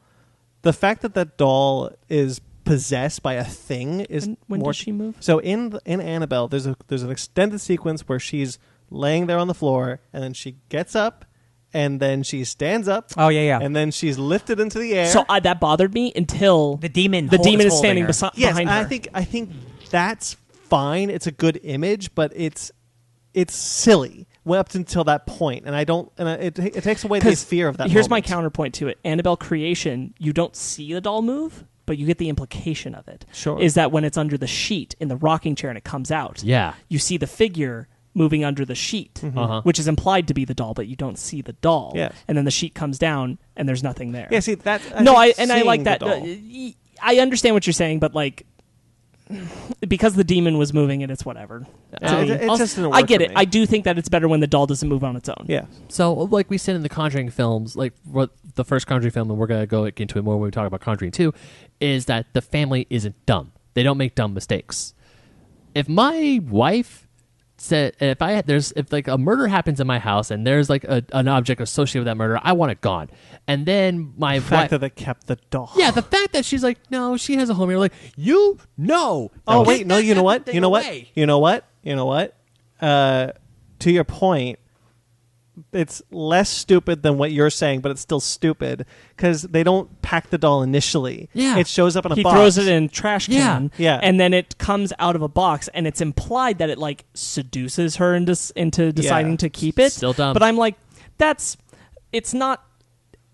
A: The fact that that doll is possessed by a thing is
C: When
A: more.
C: does she move?
A: So in Annabelle, there's an extended sequence where she's laying there on the floor, and then she gets up, and then she stands up.
B: Oh, yeah.
A: And then she's lifted into the air.
C: So that bothered me until
B: The demon
C: is
B: holding
C: standing
B: her.
A: Yes,
C: behind her.
A: I think that's fine. It's a good image, but it's silly up until that point, and it takes away the fear of that.
C: Here's my
A: moment.
C: counterpoint to it: Annabelle Creation, you don't see the doll move, but you get the implication of it.
A: Sure.
C: Is that when it's under the sheet in the rocking chair and it comes out?
D: Yeah.
C: You see the figure moving under the sheet, which is implied to be the doll, but you don't see the doll.
A: Yes.
C: And then the sheet comes down, and there's nothing there.
A: Yeah, see that.
C: I
A: think
C: like that.
A: seeing the doll-
C: I understand what you're saying, but like, because the demon was moving it, it's whatever.
A: It just didn't work
C: I get
A: for
C: it.
A: me.
C: I do think that it's better when the doll doesn't move on its own.
A: Yeah.
D: So, like we said in the Conjuring films, like what the first Conjuring film, and we're going to go into it more when we talk about Conjuring 2, is that the family isn't dumb. They don't make dumb mistakes. If my wife said, if like a murder happens in my house and there's like an object associated with that murder, I want it gone. And then my
A: The fact that they kept the doll.
D: yeah, the fact that she's like, no, she has a home. You're like, you know.
A: Oh,
D: Get
A: wait, no,
D: that
A: you know what?
D: thing
A: You know what?
D: away.
A: You know what? You know what? To your point, it's less stupid than what you're saying, but it's still stupid because they don't pack the doll initially.
D: Yeah.
A: It shows up in a
C: He
A: box.
C: throws it in a trash can,
A: Yeah.
C: and then it comes out of a box, and it's implied that it like seduces her into deciding to keep it.
D: Still dumb.
C: But I'm like, it's not.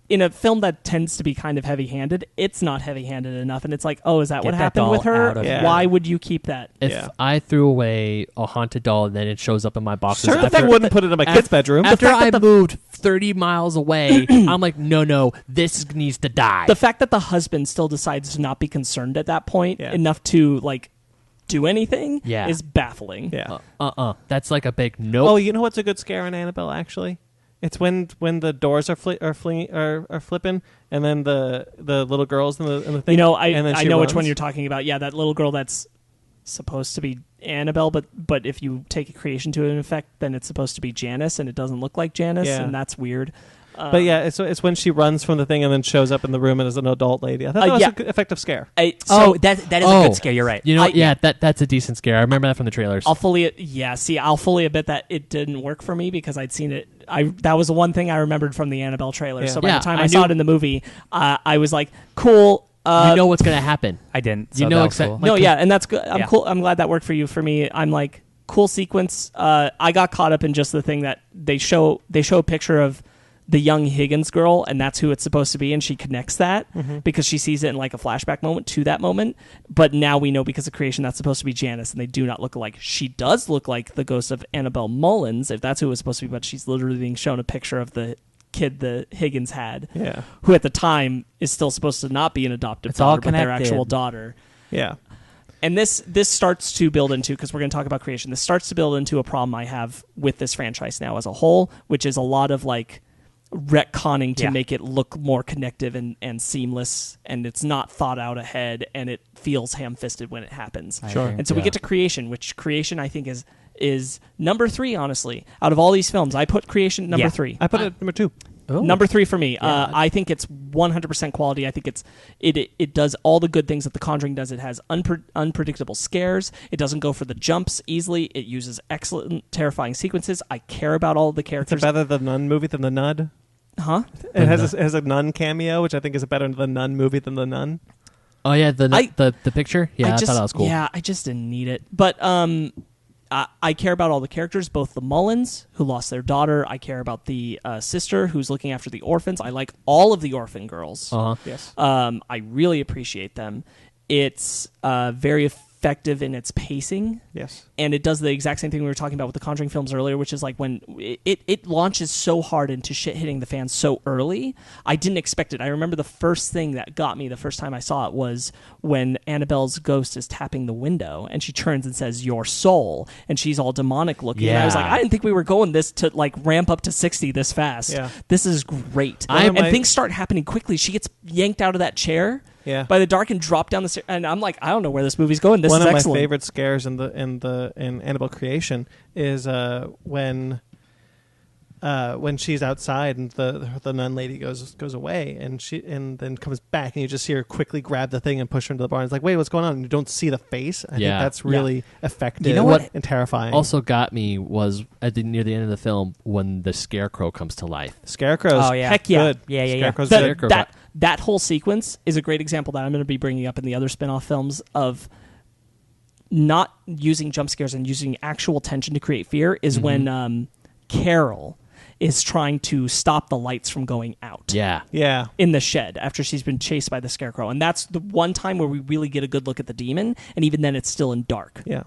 C: In a film that tends to be kind of heavy-handed, it's not heavy-handed enough, and it's like, oh, is that
B: Get
C: what
B: that
C: happened
B: doll
C: with her?
B: out of
A: here.
C: Why would you keep that?
D: If
A: Yeah.
D: I threw away a haunted doll and then it shows up in my boxes
A: Sure,
D: after,
A: I wouldn't put it in my kid's bedroom.
D: after I moved 30 miles away, I'm like, no, this needs to die.
C: The fact that the husband still decides to not be concerned at that point
A: Yeah.
C: enough to like do anything
D: Yeah.
C: is baffling.
A: Yeah.
D: That's like a big nope.
A: Oh, you know what's a good scare in Annabelle? Actually, it's when the doors are flipping, and then the little girls in the thing.
C: You know,
A: and then
C: I
A: she
C: know which
A: runs.
C: one you're talking about. Yeah, that little girl that's supposed to be Annabelle, but if you take a creation to an effect, then it's supposed to be Janice, and it doesn't look like Janice,
A: Yeah.
C: and that's weird.
A: But yeah, it's when she runs from the thing and then shows up in the room and is an adult lady. I thought that was
C: yeah.
A: a good, effective scare.
B: that is a good scare. You're right.
D: You know,
C: I-
D: that's a decent scare. I remember that from the trailers.
C: I'll fully admit that it didn't work for me because I'd seen it. That was the one thing I remembered from the Annabelle trailer.
A: Yeah.
C: So by
D: Yeah,
C: the time
D: I
C: I saw
D: knew-
C: it in the movie, I was like, cool.
D: you know what's going to happen.
B: I didn't.
D: You
B: so
D: know
B: that was
D: exact-
B: cool.
C: No, yeah, and that's good. I'm
B: Yeah.
C: cool. I'm glad that worked for you. For me, I'm like, cool sequence. I got caught up in just the thing that they show a picture of the young Higgins girl, and that's who it's supposed to be, and she connects that because she sees it in like a flashback moment to that moment. But now we know because of creation that's supposed to be Janice, and they do not look alike. She does look like the ghost of Annabelle Mullins, if that's who it was supposed to be, but she's literally being shown a picture of the kid the Higgins had,
A: Yeah,
C: who at the time is still supposed to not be an adoptive
B: It's all
C: daughter, but their
B: connected.
C: actual daughter.
A: yeah.
C: And this starts to build into, because we're going to talk about creation, this starts to build into a problem I have with this franchise now as a whole, which is a lot of like retconning to
B: Yeah.
C: make it look more connective and seamless, and it's not thought out ahead, and it feels ham-fisted when it happens.
B: I agree.
C: And so we get to creation, which creation I think is number 3, honestly. Out of all these films, I put creation number
B: Yeah.
C: 3.
A: I put it at number 2.
B: Ooh.
C: Number 3 for me.
A: Yeah.
C: I think it's 100% quality. I think it does all the good things that The Conjuring does. It has unpredictable scares. It doesn't go for the jumps easily. It uses excellent, terrifying sequences. I care about all of the
A: It's
C: characters.
A: better the Nun movie than the Nud.
C: Huh?
A: It has a Nun cameo, which I think is better the Nun movie than the Nun.
D: Oh yeah, the picture. Yeah, I thought that was cool.
C: Yeah, I just didn't need it. But I care about all the characters, both the Mullins, who lost their daughter. I care about the sister, who's looking after the orphans. I like all of the orphan girls.
A: Yes.
C: I really appreciate them. It's very effective in its pacing.
A: Yes.
C: And it does the exact same thing we were talking about with the Conjuring films earlier, which is like when it launches so hard into shit hitting the fans so early. I didn't expect it. I remember the first thing that got me the first time I saw it was when Annabelle's ghost is tapping the window and she turns and says, "Your soul," and she's all demonic looking. And I was
D: Yeah.
C: like, I didn't think we were going this to like ramp up to 60 this fast.
A: Yeah.
C: This is great.
A: One of
C: And
A: my-
C: things start happening quickly. She gets yanked out of that chair.
A: Yeah.
C: By the dark and dropped down the stairs, and I'm like, I don't know where this movie's going. This
A: One
C: is
A: of
C: excellent.
A: my favorite scares in Annabelle Creation is when she's outside and the nun lady goes away and then comes back and you just see her quickly grab the thing and push her into the barn. It's like, wait, what's going on? And you don't see the face. I think that's really effective.
B: You know what?
A: And terrifying.
D: Also got me was near the end of the film when the scarecrow comes to life.
A: Scarecrow's
B: Oh, yeah.
C: Heck yeah.
A: good.
B: Yeah.
A: Scarecrow's
C: That-
A: good.
D: Scarecrow
C: that whole sequence is a great example that I'm going to be bringing up in the other spin-off films of not using jump scares and using actual tension to create fear is when Carol is trying to stop the lights from going out
D: Yeah.
A: Yeah.
C: in the shed after she's been chased by the scarecrow. And that's the one time where we really get a good look at the demon, and even then it's still in dark.
A: Yeah.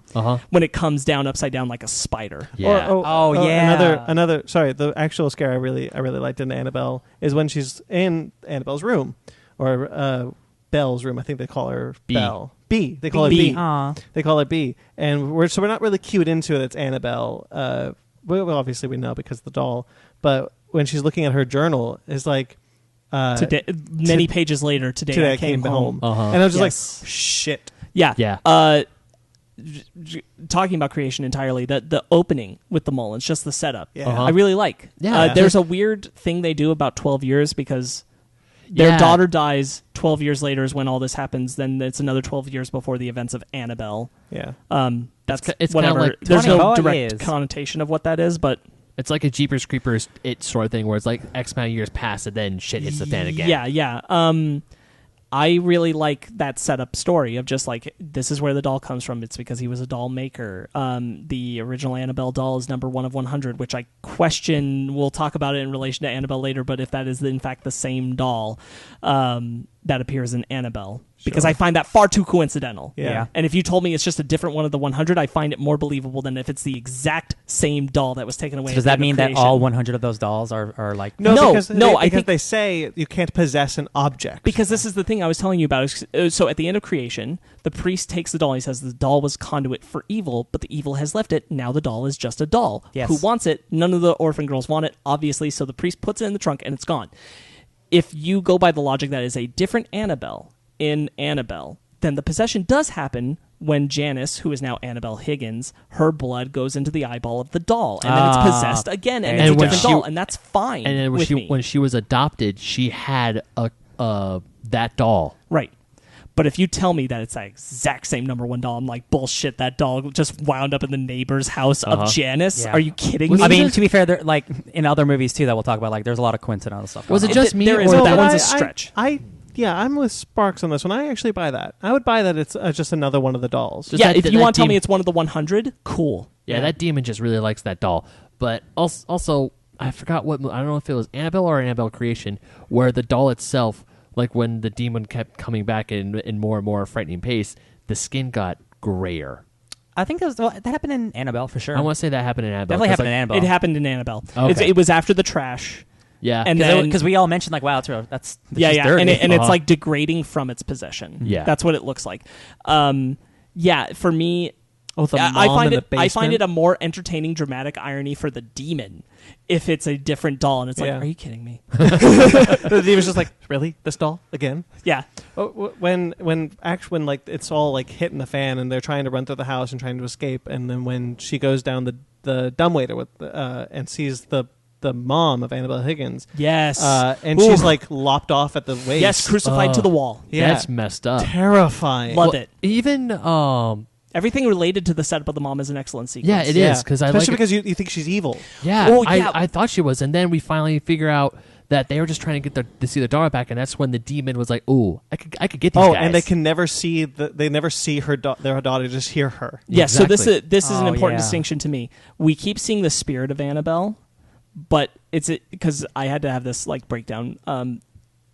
C: When it comes down upside down like a spider.
D: Yeah.
B: Yeah.
A: Another. Sorry, the actual scare I really liked in Annabelle is when she's in Annabelle's room, or Belle's room. I think they call her
D: B.
A: Belle. B. They call
C: B.
A: it B.
B: Aw.
A: They call it B, and we're not really cued into it. It's Annabelle. Well, obviously we know because of the doll, but when she's looking at her journal, it's like
C: Today, many pages later, today I came home.
A: and I was just
C: Yes.
A: like, shit.
C: Yeah.
D: Yeah.
C: Talking about creation entirely, the opening with the Mullins, just the setup,
A: Yeah.
C: I really like.
D: Yeah.
C: There's a weird thing they do about 12 years because their
D: Yeah.
C: daughter dies 12 years later is when all this happens. Then it's another 12 years before the events of Annabelle.
A: Yeah.
C: That's
D: It's kinda
C: whatever.
D: like
C: There's no
B: 20
C: direct
B: years.
C: connotation of what that is, but
D: It's like a Jeepers Creepers it sort of thing where it's like X amount of years pass and then shit hits the fan again.
C: Yeah. I really like that setup story of just like, this is where the doll comes from. It's because he was a doll maker. The original Annabelle doll is number 1 of 100, which I question. We'll talk about it in relation to Annabelle later, but if that is in fact the same doll that appears in Annabelle. Because
A: Sure.
C: I find that far too coincidental.
A: Yeah.
C: And if you told me it's just a different one of the 100, I find it more believable than if it's the exact same doll that was taken away.
B: So
C: at
B: does
C: the
B: that
C: end of
B: mean that
C: creation.
B: all 100 of those dolls are like...
C: No,
A: because
C: I think-
A: they say you can't possess an object.
C: Because this is the thing I was telling you about. So at the end of creation, the priest takes the doll. He says the doll was conduit for evil, but the evil has left it. Now the doll is just a doll.
B: Yes.
C: Who wants it? None of the orphan girls want it, obviously, so the priest puts it in the trunk and it's gone. If you go by the logic that is a different Annabelle in Annabelle, then the possession does happen when Janice, who is now Annabelle Higgins, her blood goes into the eyeball of the doll, and then it's possessed again, and
B: And
C: it's a
B: when
C: different
D: she-
C: doll, and that's fine.
D: And then
C: with me.
D: when she was adopted, she had that doll.
C: Right. But if you tell me that it's that exact same number 1 doll, I'm like, bullshit, that doll just wound up in the neighbor's house of Janice?
B: Yeah.
C: Are you kidding me?
B: I mean, to be fair, there, like in other movies too that we'll talk about, like there's a lot of coincidental stuff.
D: Was
B: going
D: it
B: on.
D: just me
C: there is,
D: or
C: but that
A: but
C: one's a stretch.
A: I'm with Sparks on this one. I actually buy that. I would buy that it's just another one of the dolls.
D: Just
C: yeah,
D: that-
C: if you
D: that
C: want to tell me
D: demon-
C: it's one of the 100, cool.
D: Yeah, that demon just really likes that doll. But also, I forgot what I don't know if it was Annabelle or Annabelle Creation, where the doll itself, like when the demon kept coming back in more and more frightening pace, the skin got grayer.
B: I think that happened in Annabelle for sure.
D: I want to say that happened in Annabelle.
B: Definitely
D: 'cause,
B: happened in Annabelle.
C: It happened in Annabelle.
D: Okay.
C: It was after the trash.
D: Yeah,
C: And then
B: Because we all mentioned like, wow, that's
C: Yeah,
B: she's
C: yeah,
B: dirty.
C: and it's like degrading from its possession.
D: Yeah.
C: That's what it looks like. Yeah, for me,
A: Oh, the
C: I
A: mom
C: find
A: in
C: it.
A: the
C: I find
A: basement?
C: it a more entertaining, dramatic irony for the demon if it's a different doll, and it's like,
A: Yeah.
C: are you kidding me?
A: The demon's just like, really, this doll again?
C: Yeah,
A: When like it's all like hitting the fan and they're trying to run through the house and trying to escape, and then when she goes down the dumbwaiter with and sees the mom of Annabelle Higgins,
C: yes,
A: and
C: Ooh.
A: she's like lopped off at the waist.
C: yes, crucified to the wall.
A: Yeah.
D: that's messed up.
A: Terrifying.
C: Love it.
D: Even
C: Everything related to the setup of the mom is an excellent sequence.
D: yeah, it is because I like
A: especially
D: it.
A: because you think she's evil.
D: Yeah,
C: Oh, yeah.
D: I thought she was, and then we finally figure out that they were just trying to get to see their daughter back, and that's when the demon was like, "Ooh, I could get these guys."
A: And they can never see they never see their daughter, just hear her.
C: Yeah, so this
D: Exactly.
C: is an
B: Oh,
C: important
B: yeah.
C: distinction to me. We keep seeing the spirit of Annabelle, but it's because I had to have this like breakdown.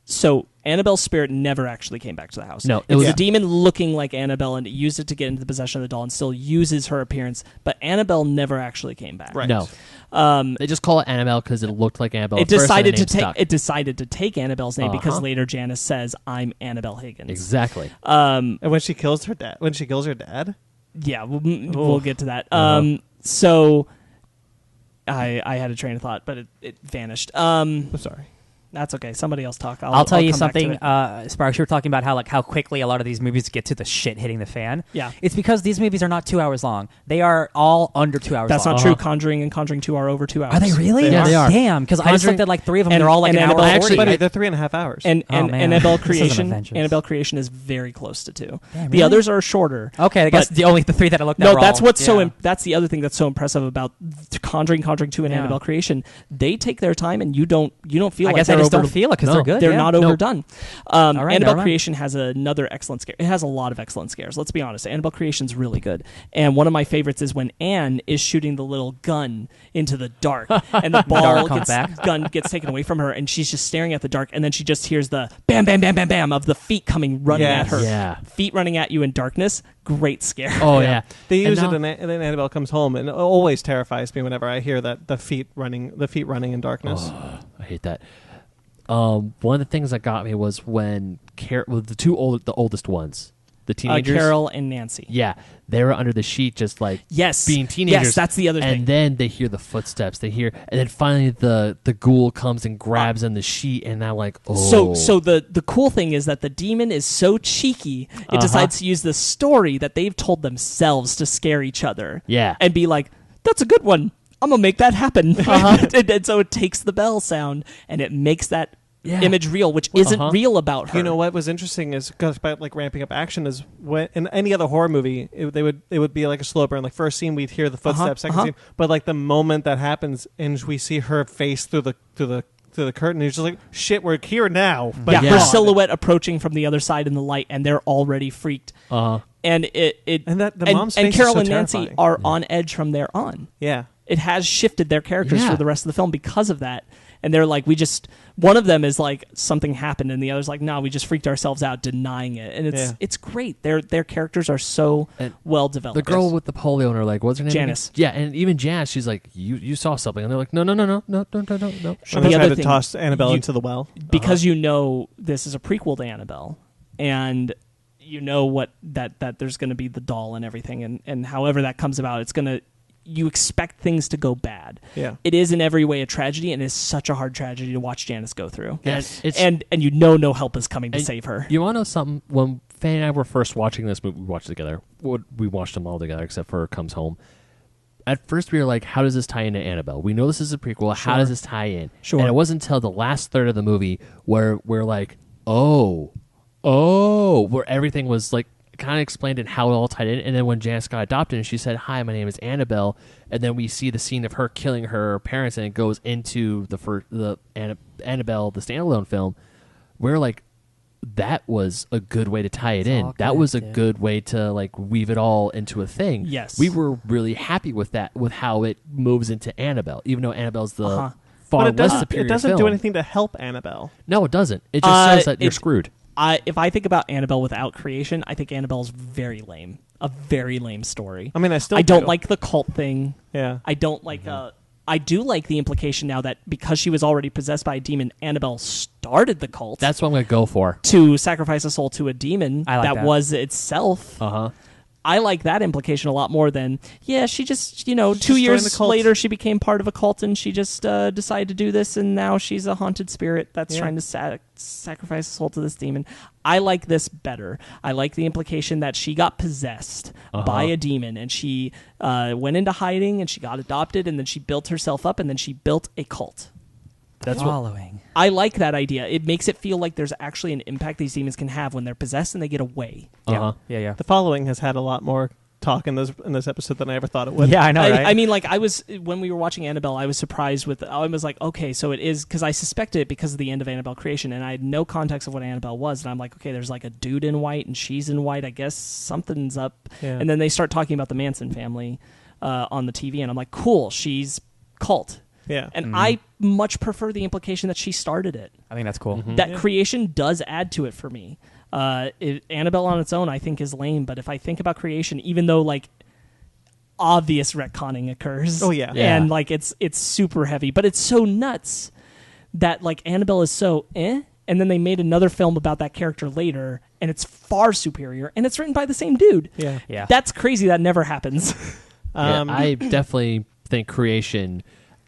C: So Annabelle's spirit never actually came back to the house.
D: No,
C: it was
A: Yeah.
C: a demon looking like Annabelle, and it used it to get into the possession of the doll, and still uses her appearance. But Annabelle never actually came back.
A: Right.
D: No, they just call it Annabelle because it looked like Annabelle.
C: It
D: at first, and
C: decided
D: the
C: to
D: name
C: take
D: stuck.
C: it decided to take Annabelle's name because
D: Uh-huh.
C: later Janice says, "I'm Annabelle Higgins."
D: Exactly.
A: And when she kills her dad,
C: Yeah, we'll get to that.
D: Uh-huh.
C: So I had a train of thought, but it vanished.
A: I'm sorry.
C: That's okay. Somebody else talk.
B: I'll tell you
C: come back to
B: something,
C: it.
B: Sparks. You were talking about how quickly a lot of these movies get to the shit hitting the fan.
C: Yeah.
B: It's because these movies are not 2 hours long. They are all under 2 hours
C: That's
B: long.
C: not true. Conjuring and Conjuring 2 are over 2 hours.
B: Are they really?
A: They
D: Yeah, they are.
B: Damn, because I just
D: Conjuring-
B: looked at like 3 of them.
C: and-
B: They're all like
C: and
B: an hour
C: Annabelle-
B: 40.
A: But they're 3.5 hours.
C: And
B: Oh, man.
C: Annabelle
B: This isn't
C: Creation,
B: Avengers.
C: Annabelle Creation is very close to 2.
B: Damn,
C: The
B: really?
C: others are shorter.
B: Okay, I guess
C: but-
B: the 3 that I looked at
C: No,
B: were
C: that's
B: all-
C: what's
B: yeah.
C: that's the other thing that's so impressive about Conjuring 2, and
B: Yeah.
C: Annabelle Creation. They take their time, and you don't feel
B: I
C: like
B: guess
C: they're
B: I just
C: over.
B: don't feel it because
D: No,
B: they're good.
C: They're
B: yeah.
C: not
D: No.
C: overdone.
B: right, never
C: Annabelle
B: mind.
C: Creation has another excellent scare. It has a lot of excellent scares. Let's be honest. Annabelle Creation's really good. And one of my favorites is when Anne is shooting the little gun into the dark, and the
B: Dark comes back.
C: gun gets taken away from her, and she's just staring at the dark, and then she just hears the bam, bam, bam, bam, bam of the feet coming running
A: Yes.
C: at her.
D: Yeah.
C: Feet running at you in darkness. Great scare.
D: Oh yeah.
A: They use
D: And
A: it,
D: now-
A: and then Annabelle comes home, and it always terrifies me whenever I hear that the feet running in darkness.
D: I hate that. One of the things that got me was when the oldest ones, the teenagers,
C: Carol and Nancy.
D: Yeah, they were under the sheet, just like
C: Yes,
D: being teenagers.
C: Yes, that's the other thing.
D: And then they hear the footsteps. They hear, and then finally the ghoul comes and grabs on the sheet, and I'm like, oh.
C: So the cool thing is that the demon is so cheeky, it decides to use the story that they've told themselves to scare each other.
D: Yeah,
C: and be like, that's a good one. I'm gonna make that happen. And so it takes the bell sound and it makes that image real, which isn't real about her.
A: You know what was interesting is because about like ramping up action is when in any other horror movie it would be like a slow burn. Like first scene we'd hear the footsteps, second scene, but like the moment that happens and we see her face through the curtain, you're just like, shit, we're here now. But
C: her silhouette approaching from the other side in the light, and they're already freaked. And
A: mom's face
C: Carol
A: is so
C: and Nancy
A: terrifying.
C: are on edge from there on.
A: Yeah,
C: it has shifted their characters for the rest of the film because of that. And they're like, one of them is like, something happened, and the other's like, no, we just freaked ourselves out denying it. And it's great. Their characters are so well developed.
D: The girl with the polio in her leg, what's her name?
C: Janice.
D: Yeah, and even Janice, she's like, you saw something. And they're like, no.
A: She tried to toss Annabelle into the well.
C: Because you know this is a prequel to Annabelle, and you know that there's going to be the doll and everything, and however that comes about, it's going to... You expect things to go bad.
A: Yeah,
C: it is in every way a tragedy, and it's such a hard tragedy to watch Janice go through.
D: Yes,
C: and you know no help is coming to save her.
D: You want to know something? When Faye and I were first watching this movie, we watched it together. We watched them all together except for Comes Home. At first, we were like, "How does this tie into Annabelle?" We know this is a prequel. How does this tie in?
C: Sure.
D: And it wasn't until the last third of the movie where we're like, where everything was like. Kind of explained it how it all tied in, and then when Janice got adopted and she said, "Hi, my name is Annabelle," and then we see the scene of her killing her parents, and it goes into the Annabelle the standalone film. We're like, that was a good way to tie it in. That was a good way to like weave it all into a thing.
C: Yes,
D: we were really happy with that, with how it moves into Annabelle, even though Annabelle's the far
A: but
D: less superior.
A: It doesn't
D: film.
A: do anything to help Annabelle.
D: No, it doesn't. It just says that you're screwed.
C: If I think about Annabelle without creation, I think Annabelle's very lame. A very lame story.
A: I mean, I
C: don't like the cult thing.
A: Yeah.
C: I don't like... I do like the implication now that because she was already possessed by a demon, Annabelle started the cult.
D: That's what I'm going to go for.
C: To sacrifice a soul to a demon
B: that
C: was itself. I like that implication a lot more than, she just, 2 years later she became part of a cult and she just decided to do this, and now she's a haunted spirit that's trying to sacrifice a soul to this demon. I like this better. I like the implication that she got possessed by a demon, and she went into hiding, and she got adopted, and then she built herself up, and then she built a cult.
D: That's
B: following.
C: I like that idea. It makes it feel like there's actually an impact these demons can have when they're possessed and they get away.
B: Yeah.
A: The following has had a lot more talk in this episode than I ever thought it would.
B: Yeah, I know, right?
C: I mean, like, when we were watching Annabelle, I was surprised I was like, okay, so it is, because I suspected it because of the end of Annabelle creation, and I had no context of what Annabelle was, and I'm like, okay, there's like a dude in white, and she's in white, I guess something's up.
A: Yeah.
C: And then they start talking about the Manson family on the TV, and I'm like, cool, she's cult.
A: Yeah.
C: And I much prefer the implication that she started it.
B: I think that's cool.
C: That creation does add to it for me. Annabelle on its own, I think, is lame. But if I think about creation, even though like obvious retconning occurs, and like it's super heavy, but it's so nuts that like Annabelle is so and then they made another film about that character later, and it's far superior, and it's written by the same dude.
B: Yeah.
C: That's crazy. That never happens.
D: I definitely think creation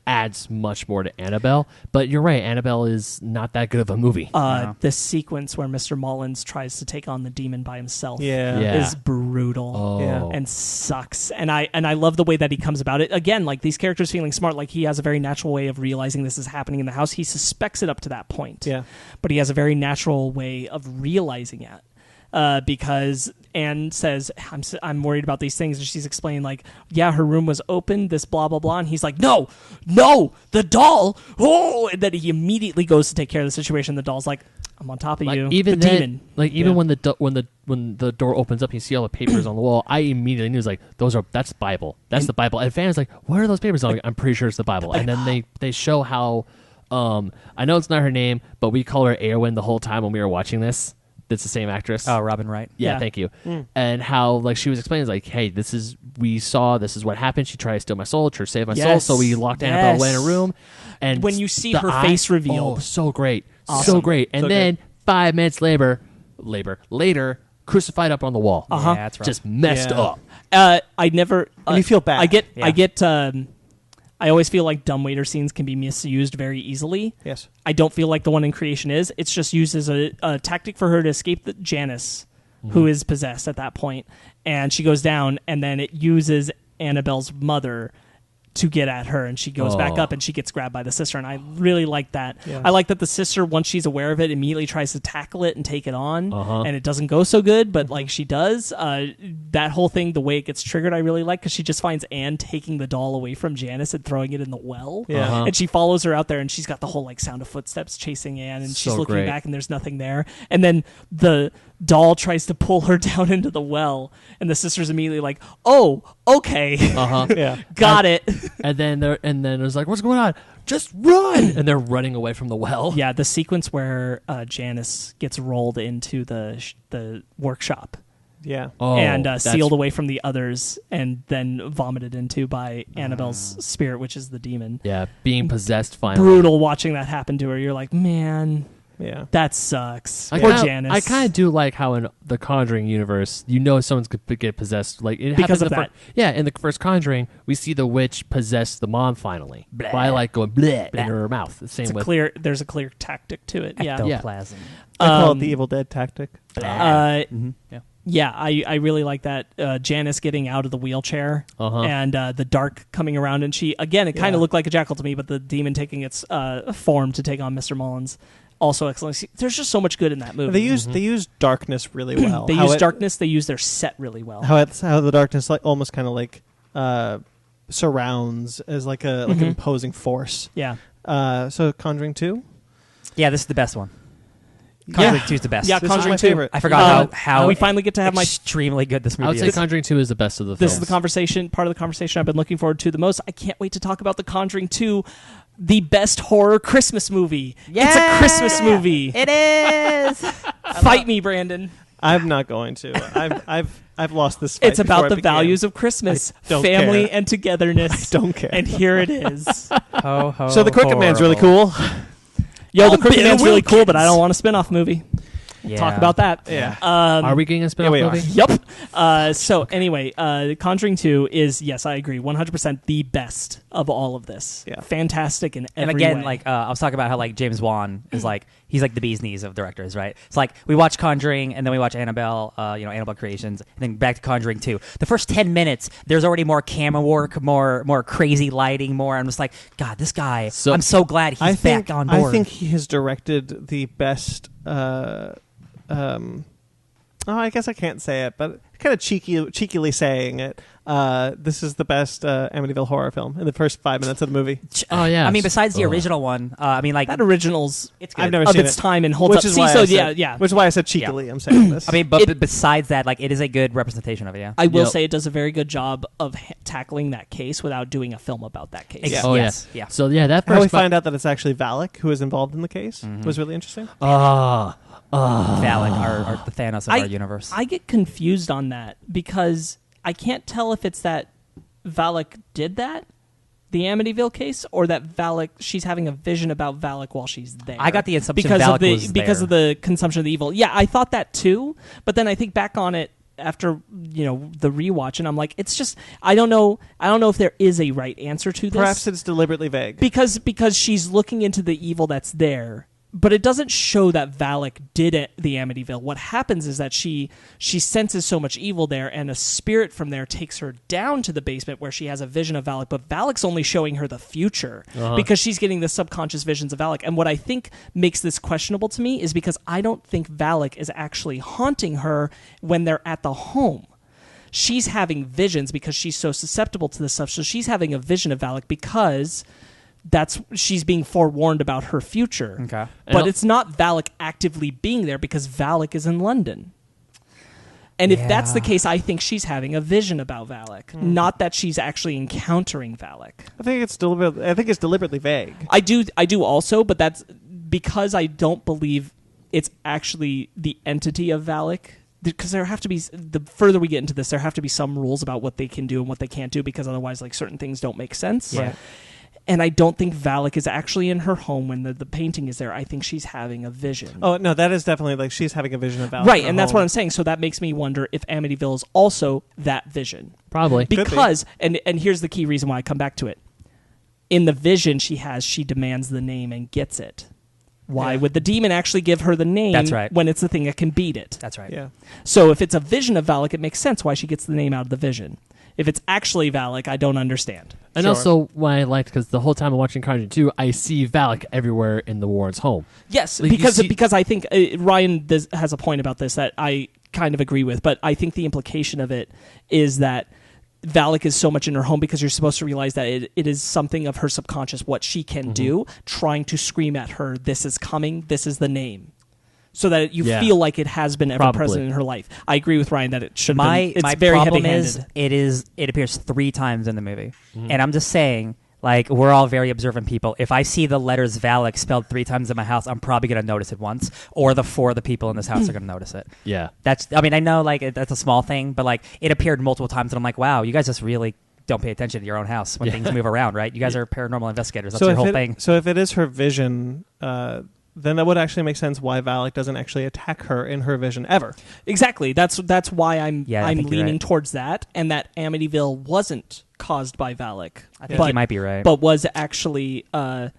D: adds much more to Annabelle, but you're right, Annabelle is not that good of a movie.
C: The sequence where Mr. Mullins tries to take on the demon by himself is brutal and sucks. And I love the way that he comes about it. Again, like these characters feeling smart, like he has a very natural way of realizing this is happening in the house. He suspects it up to that point. Yeah. But he has a very natural way of realizing it. Because Anne says, I'm worried about these things, and she's explaining like, her room was open, this blah blah blah, and he's like, no, the doll, and then he immediately goes to take care of the situation. The doll's like, I'm on top of you.
D: Even
C: the
D: then,
C: demon.
D: like even when the door opens up, and you see all the papers on the wall. I immediately knew, like, that's Bible. That's the Bible. And fans like, what are those papers? I'm like, I'm pretty sure it's the Bible. And then they show how, I know it's not her name, but we call her Eowyn the whole time when we were watching this. It's the same actress.
B: Oh, Robin Wright.
D: Yeah, thank you. And how like she was explaining, like, hey, this is what happened. She tried to steal my soul, tried to save my soul, so we locked Annabelle away in a room. And
C: when you see her face revealed,
D: so great,
C: awesome.
D: so great. And then 5 minutes later, crucified up on the wall.
B: Yeah, that's right.
D: Just messed
A: Yeah.
D: up.
C: I never.
A: And you feel bad.
C: I always feel like dumbwaiter scenes can be misused very easily.
A: Yes.
C: I don't feel like the one in Creation is. It's just used as a tactic for her to escape Janice, who is possessed at that point, and she goes down, and then it uses Annabelle's mother to get at her, and she goes back up and she gets grabbed by the sister, and I really like that.
A: Yeah.
C: I like that the sister, once she's aware of it, immediately tries to tackle it and take it on, and it doesn't go so good, but like she does. That whole thing, the way it gets triggered, I really like, because she just finds Anne taking the doll away from Janice and throwing it in the well, and she follows her out there, and she's got the whole like sound of footsteps chasing Anne, and she's looking
D: great.
C: back and there's nothing there, and then the doll tries to pull her down into the well, and the sister's immediately like, oh, okay.
A: Yeah.
C: Got it.
D: And then it was like, what's going on? Just run! And they're running away from the well.
C: Yeah, the sequence where Janice gets rolled into the workshop
A: Yeah.
C: and
D: that's-
C: sealed away from the others, and then vomited into by Annabelle's spirit, which is the demon.
D: Yeah, being possessed finally.
C: Brutal watching that happen to her. You're like, man,
A: Yeah.
C: that sucks.
D: I
C: Poor
D: kinda-
C: Janice.
D: I kind of do like how in the Conjuring universe, someone's going to get possessed. Like it
C: Because
D: happens
C: of
D: in the in the first Conjuring, we see the witch possess the mom finally by like going bleh in her mouth. The same with
C: There's a clear tactic to it. Yeah.
B: Ectoplasm.
A: I call it the Evil Dead tactic.
B: Yeah.
C: Yeah, I really like that. Janice getting out of the wheelchair and the dark coming around, and it kind of looked like a jackal to me, but the demon taking its form to take on Mr. Mullins. Also excellent. See, there's just so much good in that movie.
A: They use darkness really well.
C: They use darkness. They use their set really well.
A: How the darkness like almost kind of like surrounds as like an imposing force.
C: Yeah.
A: So Conjuring 2?
B: Yeah, this is the best one. Conjuring 2 is the best.
C: Yeah,
A: This
C: Conjuring
A: is my
C: 2.
A: favorite.
B: I forgot how
C: we finally get to have
B: extremely good this movie
D: I would say
B: is.
D: Conjuring 2 is the best of the films.
C: This is the part of the conversation I've been looking forward to the most. I can't wait to talk about the Conjuring 2, the best horror Christmas movie.
B: Yeah!
C: It's a Christmas movie.
B: It is.
C: Fight me, Brandon.
A: I'm not going to. I've lost this fight.
C: It's about
A: before
C: the
A: it began.
C: values of Christmas,
A: I don't
C: family,
A: care.
C: and togetherness.
A: I don't care.
C: And here it is.
B: Ho, ho,
A: So the Crooked Man's really
B: horrible.
A: cool.
C: Yo, the
A: Oh,
C: Crooked
A: Bill
C: Man's really cool, but I
A: Wilkins.
C: don't want a spin-off movie.
B: Yeah.
C: Talk about that.
A: Yeah.
D: Are we getting a spin-off
A: we are.
D: movie?
C: Yep. So anyway, Conjuring 2 is, yes, I agree, 100% the best of all of this.
A: Yeah.
C: Fantastic in every
B: And again,
C: way.
B: like I was talking about how like James Wan is like he's like the bee's knees of directors, right? It's like we watch Conjuring and then we watch Annabelle, Annabelle Creations, and then back to Conjuring 2. The first 10 minutes, there's already more camera work, more crazy lighting, more. I'm just like, God, this guy.
D: So-
B: I'm so glad he's back on board.
A: I think he has directed the best. I guess I can't say it, but kind of cheekily saying it. This is the best Amityville horror film in the first 5 minutes of the movie.
D: Oh, yeah.
B: I mean, besides the
D: Ugh.
B: original one, like
C: that original's
B: it's good.
A: I've never
C: of
A: seen
C: its
A: it.
C: time and holds
A: Which
C: up.
A: is
C: See,
A: why
C: so
A: I said,
C: yeah.
A: Which is why I said cheekily. I'm saying this.
B: I mean, but besides that, like it is a good representation of it. Yeah.
C: I will
D: Yep.
C: say it does a very good job of tackling that case without doing a film about that case.
B: Yeah.
D: Oh,
B: Yes.
D: yeah.
B: Yeah.
D: So, yeah, that
A: How we
D: first...
A: find out that it's actually Valak who is involved in the case was really interesting.
B: Valak, the Thanos of our universe.
C: I get confused on that because I can't tell if it's that Valak did that, the Amityville case, or that Valak, she's having a vision about Valak while she's there.
B: I got the assumption
C: because
B: Valak
C: of the
B: was
C: because
B: there.
C: of the consumption of the evil. Yeah, I thought that too, but then I think back on it after the rewatch, and I'm like, it's just I don't know if there is a right answer to this.
A: Perhaps it's deliberately vague.
C: because she's looking into the evil that's there, but it doesn't show that Valak did it, the Amityville. What happens is that she senses so much evil there, and a spirit from there takes her down to the basement where she has a vision of Valak, but Valak's only showing her the future because she's getting the subconscious visions of Valak. And what I think makes this questionable to me is because I don't think Valak is actually haunting her when they're at the home. She's having visions because she's so susceptible to this stuff. So she's having a vision of Valak because she's being forewarned about her future.
B: Okay.
C: But it's not Valak actively being there because Valak is in London. And if that's the
B: Yeah.
C: case, I think she's having a vision about Valak, not that she's actually encountering Valak.
A: I think it's deliberately vague.
C: I do also, but that's because I don't believe it's actually the entity of Valak. Because there have to be, the further we get into this, there have to be some rules about what they can do and what they can't do, because otherwise, like, certain things don't make sense.
B: Yeah.
C: And I don't think Valak is actually in her home when the painting is there. I think she's having a vision.
A: Oh, no, that is definitely like she's having a vision of Valak.
C: Right, and that's what I'm saying. So that makes me wonder if Amityville is also that vision.
D: Probably.
C: Because, and here's the key reason why I come back to it. In the vision she demands the name and gets it. Why would the demon actually give her the name when it's the thing that can beat it?
B: That's right.
A: Yeah.
C: So if it's a vision of Valak, it makes sense why she gets the name out of the vision. If it's actually Valak, I don't understand.
D: And also, what I liked, because the whole time I'm watching Conjuring 2, I see Valak everywhere in the Warrens' home.
C: Yes,
D: like
C: because I think Ryan has a point about this that I kind of agree with, but I think the implication of it is that Valak is so much in her home because you're supposed to realize that it is something of her subconscious, what she can do, trying to scream at her, this is coming, this is the name. So that you feel like it has been ever present in her life. I agree with Ryan that it should have been. It's
B: my
C: very
B: problem
C: heavy-handed.
B: it appears 3 times in the movie. And I'm just saying, like, we're all very observant people. If I see the letters Valak spelled 3 times in my house, I'm probably going to notice it once. Or the 4 of the people in this house are going to notice it.
D: Yeah.
B: I know, like, that's a small thing, but, like, it appeared multiple times, and I'm like, wow, you guys just really don't pay attention to your own house when things move around, right? You guys are paranormal investigators. That's your whole thing.
A: So if it is her vision... then that would actually make sense why Valak doesn't actually attack her in her vision ever.
C: Exactly. That's why I'm leaning
B: right.
C: towards that, and that Amityville wasn't caused by Valak.
B: I think you might be right.
C: But was actually her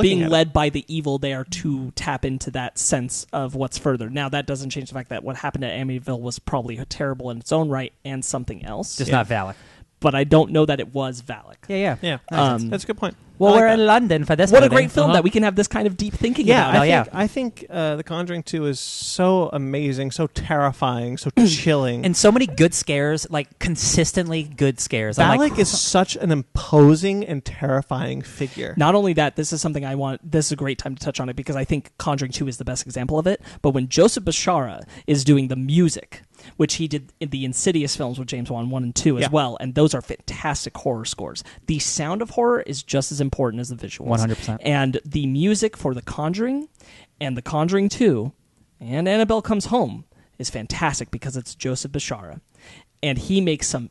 C: being led by the evil there to tap into that sense of what's further. Now, that doesn't change the fact that what happened at Amityville was probably terrible in its own right and something else.
B: Just not Valak.
C: But I don't know that it was Valak.
A: Yeah. That's a good point.
B: Well, we're in London for this.
C: What a great film that we can have this kind of deep thinking about.
A: I think The Conjuring 2 is so amazing, so terrifying, so chilling.
B: And so many good scares, like consistently good scares.
A: Valak is such an imposing and terrifying figure.
C: Not only that, this is something I want. This is a great time to touch on it because I think Conjuring 2 is the best example of it. But when Joseph Bishara is doing the music, which he did in the Insidious films with James Wan 1 and 2 as well, and those are fantastic horror scores. The sound of horror is just as important as the visuals.
B: 100%.
C: And the music for The Conjuring and The Conjuring 2 and Annabelle Comes Home is fantastic because it's Joseph Bishara. And he makes some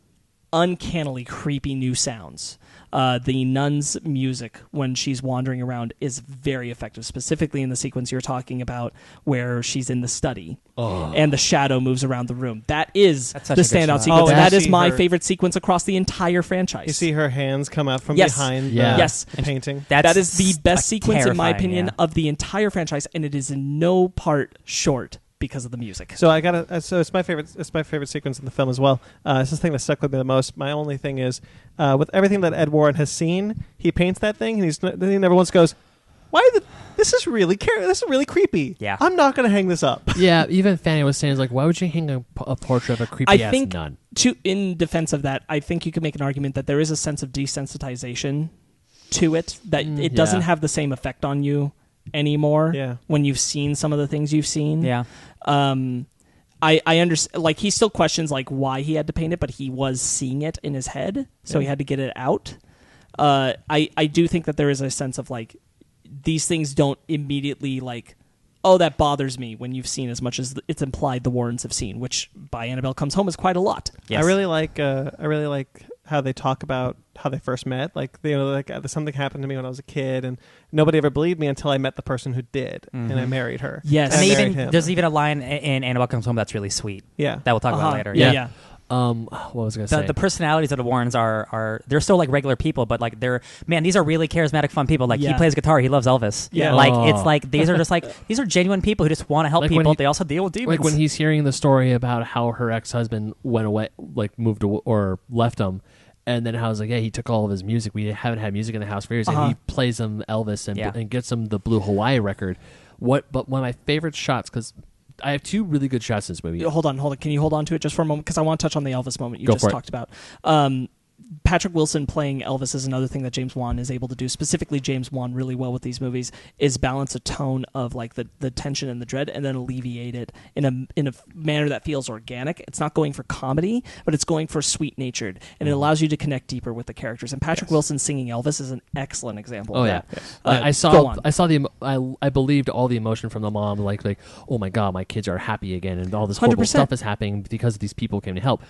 C: uncannily creepy new sounds. The nun's music when she's wandering around is very effective, specifically in the sequence you're talking about where she's in the study and the shadow moves around the room. That is the standout sequence. That is my favorite sequence across the entire franchise.
A: You see her hands come out from behind the painting.
C: That is the best sequence, in my opinion, of the entire franchise, and it is in no part short because of the music.
A: So I got so it's my favorite. It's my favorite sequence in the film as well. It's the thing that stuck with me the most. My only thing is, with everything that Ed Warren has seen, he paints that thing, and he never once goes, "Why this is really creepy.
B: Yeah,
A: I'm not going to hang this up."
D: Yeah, even Fanny was saying, like, why would you hang a portrait of a creepy ass nun?
C: In defense of that, I think you could make an argument that there is a sense of desensitization to it, that it doesn't have the same effect on you anymore when you've seen some of the things you've seen. I understand, like, he still questions like why he had to paint it, but he was seeing it in his head, so he had to get it out. I do think that there is a sense of like these things don't immediately like, oh, that bothers me when you've seen as much as it's implied the Warrens have seen, which by Annabelle Comes Home is quite a lot.
A: I really like how they talk about how they first met. Like, something happened to me when I was a kid, and nobody ever believed me until I met the person who did, and I married her.
C: Yes,
B: and there's even a line in Annabelle Comes Home that's really sweet.
A: Yeah,
B: that we'll talk about later.
C: Yeah.
D: What was I going to say?
B: The personalities of the Warrens are they're still like regular people, but like these are really charismatic, fun people. Like he plays guitar, he loves Elvis.
C: Yeah,
B: it's like these are just like these are genuine people who just want to help people. They also deal with demons.
D: Like when he's hearing the story about how her ex-husband went away, like moved or left him. And then I was like, he took all of his music. We haven't had music in the house for years. And he plays him Elvis and gets him the Blue Hawaii record. But one of my favorite shots, because I have 2 really good shots in this movie.
C: Hold on. Can you hold on to it just for a moment? Because I want to touch on the Elvis moment you
D: Go
C: just talked about. Patrick Wilson playing Elvis is another thing that James Wan is able to do. Specifically, James Wan really well with these movies is balance a tone of like the tension and the dread, and then alleviate it in a manner that feels organic. It's not going for comedy, but it's going for sweet natured, and it allows you to connect deeper with the characters. And Patrick Wilson singing Elvis is an excellent example. of that.
D: I believed all the emotion from the mom, like oh my god, my kids are happy again, and all this horrible
C: 100%.
D: stuff is happening because these people came to help.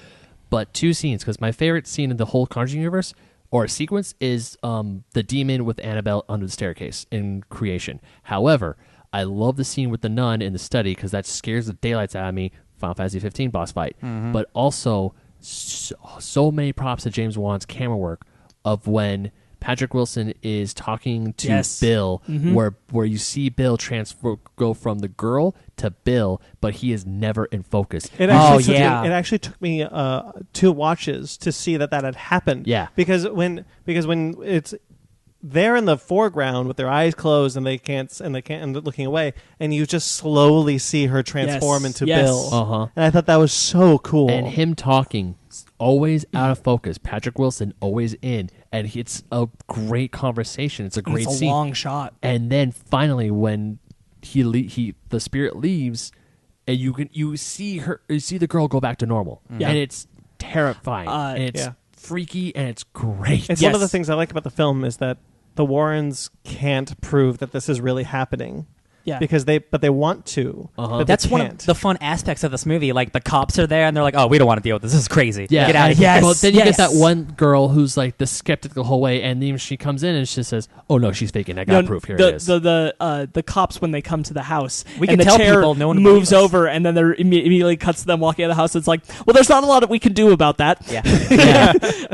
D: But 2 scenes, because my favorite scene in the whole Conjuring universe or a sequence is the demon with Annabelle under the staircase in Creation. However, I love the scene with the nun in the study because that scares the daylights out of me. Final Fantasy 15 boss fight. But also so many props to James Wan's camera work of when Patrick Wilson is talking to Bill, where you see Bill go from the girl to Bill, but he is never in focus.
A: It actually took me 2 watches to see that had happened.
D: Yeah,
A: because when it's they're in the foreground with their eyes closed and they can't and looking away, and you just slowly see her transform into Bill. And I thought that was so cool.
D: And him talking, always out of focus. Patrick Wilson always in, and it's a great conversation. It's a great scene.
C: It's a long shot.
D: And then finally, when the spirit leaves, and you see the girl go back to normal, and it's terrifying, and it's freaky, and it's great.
A: It's one of the things I like about the film is that the Warrens can't prove that this is really happening. Yeah, because they want to. But
B: that's one of the fun aspects of this movie. Like the cops are there and they're like, "Oh, we don't want to deal with this. This is crazy.
D: Yeah,
B: get out of here."
D: Well, then you get that one girl who's like the skeptic the whole way, and then she comes in and she says, "Oh no, she's faking. I got proof. Here it is."
C: The cops, when they come to the house,
B: we
C: can
B: tell
C: chair
B: people no one
C: moves over, and then they're immediately cuts to them walking out of the house. It's like, well, there's not a lot that we can do about that.
B: Yeah.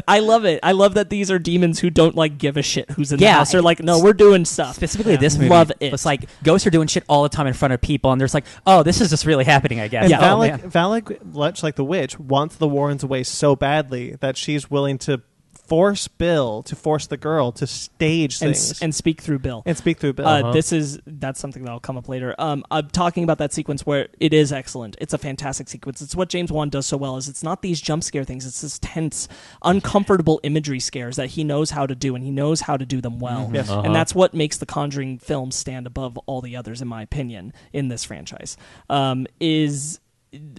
C: I love it. I love that these are demons who don't like give a shit who's in the house. They're like, no, we're doing stuff.
B: Specifically, this movie.
C: Love it.
B: It's like ghosts are doing shit all the time in front of people, and there's like, oh, this is just really happening, I guess.
A: And Valak, much like the witch, wants the Warrens away so badly that she's willing to force the girl to stage things
C: and speak through Bill.
A: That's something that'll come up later. I'm talking about that sequence where it is excellent. It's a fantastic sequence. It's what James Wan does so well. Is it's not these jump scare things. It's this tense, uncomfortable imagery scares that he knows how to do, and he knows how to do them well. Yes.
C: And that's what makes the Conjuring films stand above all the others, in my opinion, in this franchise. Is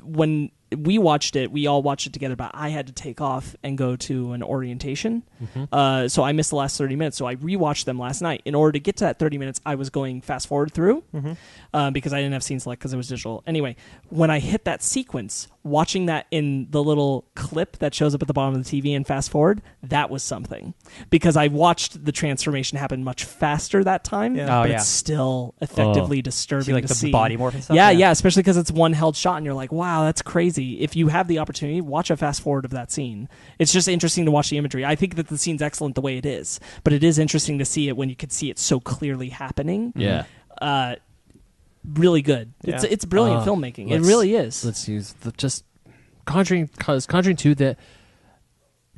C: when we watched it, we all watched it together, but I had to take off and go to an orientation. So I missed the last 30 minutes. So I rewatched them last night. In order to get to that 30 minutes, I was going fast forward through because I didn't have scene select because it was digital. Anyway, when I hit that sequence, watching that in the little clip that shows up at the bottom of the TV and fast forward, that was something. Because I watched the transformation happen much faster that time, but it's still effectively disturbing to see.
B: The body morph and stuff?
C: Yeah, especially because it's one held shot and you're like, wow, that's crazy. If you have the opportunity, watch a fast forward of that scene. It's just interesting to watch the imagery. I think that the scene's excellent the way it is, but it is interesting to see it when you can see it so clearly happening.
D: Yeah.
C: Really good.
A: Yeah.
C: It's brilliant filmmaking. It really is.
D: Let's use just Conjuring, because Conjuring 2,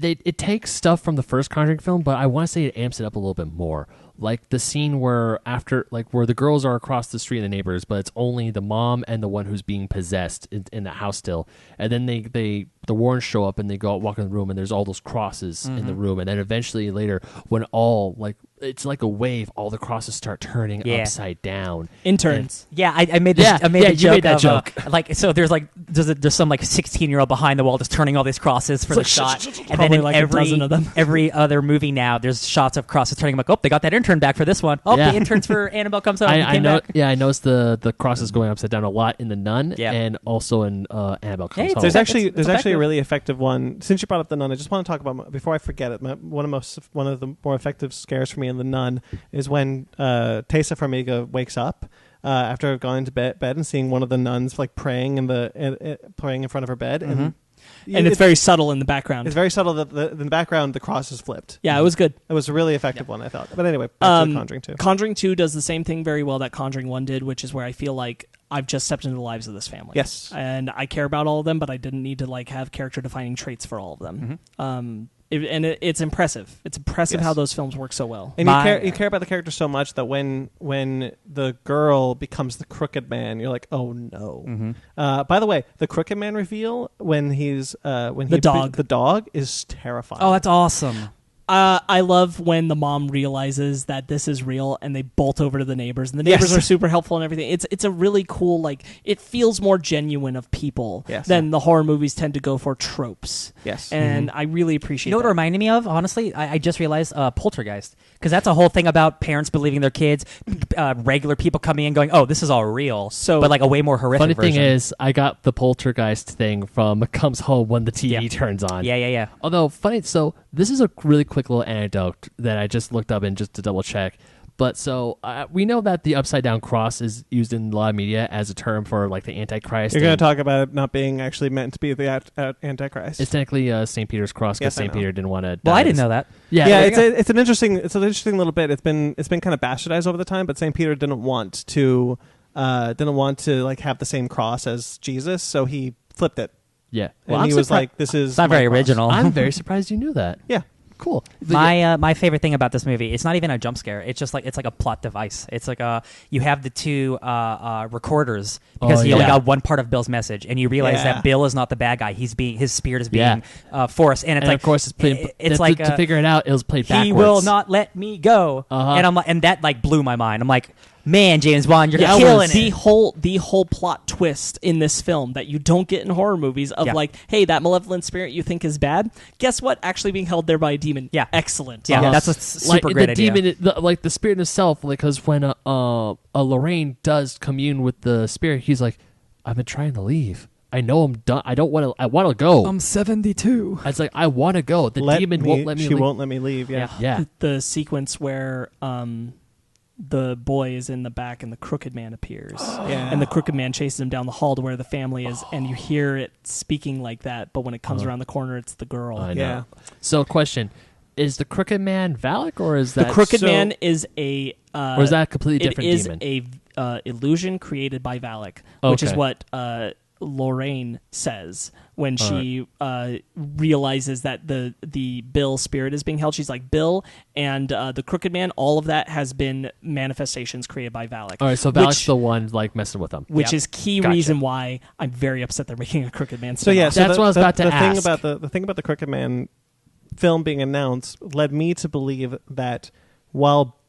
D: it takes stuff from the first Conjuring film, but I want to say it amps it up a little bit more. Like the scene where the girls are across the street and the neighbors, but it's only the mom and the one who's being possessed in the house still. And then the Warrens show up and they walk in the room and there's all those crosses in the room. And then eventually later, when it's like a wave, all the crosses start turning upside down.
C: Interns.
B: I made this. I made
C: you made that joke.
B: So there's some 16-year-old behind the wall just turning all these crosses for the shot. And then in
C: a dozen of them.
B: every other movie now, there's shots of crosses turning. I'm like, oh, they got that intern back for this one. Oh, the interns for Annabelle comes out.
D: I noticed the crosses going upside down a lot in The Nun and also in Annabelle comes home.
A: There's actually a really effective one. Since you brought up The Nun, I just want to talk about, before I forget it, one of the more effective scares for me in The Nun is when Tessa Farmiga wakes up after going to bed and seeing one of the nuns like praying praying in front of her bed, and
C: it's very subtle in the background.
A: It's very subtle that in the background the cross is flipped.
C: Yeah, it was good.
A: It was a really effective one, I thought. But anyway, back to Conjuring 2.
C: Conjuring 2 does the same thing very well that Conjuring 1 did, which is where I feel like I've just stepped into the lives of this family.
A: Yes.
C: And I care about all of them, but I didn't need to have character-defining traits for all of them. It's impressive. It's impressive how those films work so well.
A: And you care about the character so much that when the girl becomes the crooked man, you're like, oh no. By the way, the crooked man reveal when the dog is terrifying.
B: Oh, that's awesome.
C: I love when the mom realizes that this is real and they bolt over to the neighbors, and the neighbors are super helpful and everything. It's a really cool, it feels more genuine of people than the horror movies tend to go for tropes.
A: Yes.
C: And I really appreciate
B: what it reminded me of, honestly? I just realized Poltergeist. Because that's a whole thing about parents believing their kids, regular people coming in going, oh, this is all real. But a way more horrific
D: funny
B: version.
D: Thing is, I got the Poltergeist thing from Comes Home when the TV turns on.
B: Yeah.
D: Although, funny, so this is a really quick little anecdote that I just looked up and just to double check. But so we know that the upside down cross is used in a lot of media as a term for like the Antichrist.
A: You're going to talk about it not being actually meant to be the Antichrist.
D: It's technically St. Peter's cross because St. Peter didn't want to.
B: Well, I didn't know that.
A: Yeah, it's an interesting little bit. It's been kind of bastardized over the time, but St. Peter didn't want to like have the same cross as Jesus, so he flipped it.
D: Yeah,
A: well, and he was like, "This is
B: it's not very original."
D: I'm very surprised you knew that.
A: Yeah.
D: Cool.
B: My favorite thing about this movie, it's not even a jump scare. It's just like it's like a plot device. It's like you have the two recorders because he only got one part of Bill's message, and you realize that Bill is not the bad guy. His spirit is being forced, and it's like
D: of course it's like to figure it out. It was played backwards.
B: He will not let me go, and I'm like, and that like blew my mind. I'm like, man, James Bond, you're killing it.
C: The whole plot twist in this film that you don't get in horror movies of like, hey, that malevolent spirit you think is bad, guess what? Actually being held there by a demon.
B: Yeah.
C: Excellent.
B: Yeah, that's a super great idea.
D: The demon, like the spirit himself, because when a Lorraine does commune with the spirit, he's like, I've been trying to leave. I know I'm done. I want to go.
B: I'm 72.
D: I was like, I want to go. The demon won't let me leave.
A: She won't let me leave,
D: yeah.
C: The sequence where the boy is in the back and the crooked man appears. And the crooked man chases him down the hall to where the family is, and you hear it speaking like that, but when it comes around the corner, it's the girl.
D: I know. Yeah. So, question. Is the crooked man Valak, or is that...
C: The crooked man is a...
D: or is that a completely different demon?
C: It is a illusion created by Valak, which is what Lorraine says when she realizes that the Bill spirit is being held. She's like, Bill and the crooked man, all of that has been manifestations created by Valak.
D: All right, so Valak's the one like messing with them.
C: Which is key reason why I'm very upset they're making a crooked man
A: spin-off. So yeah,
D: that's what I was about to ask.
A: The thing about the crooked man film being announced led me to believe that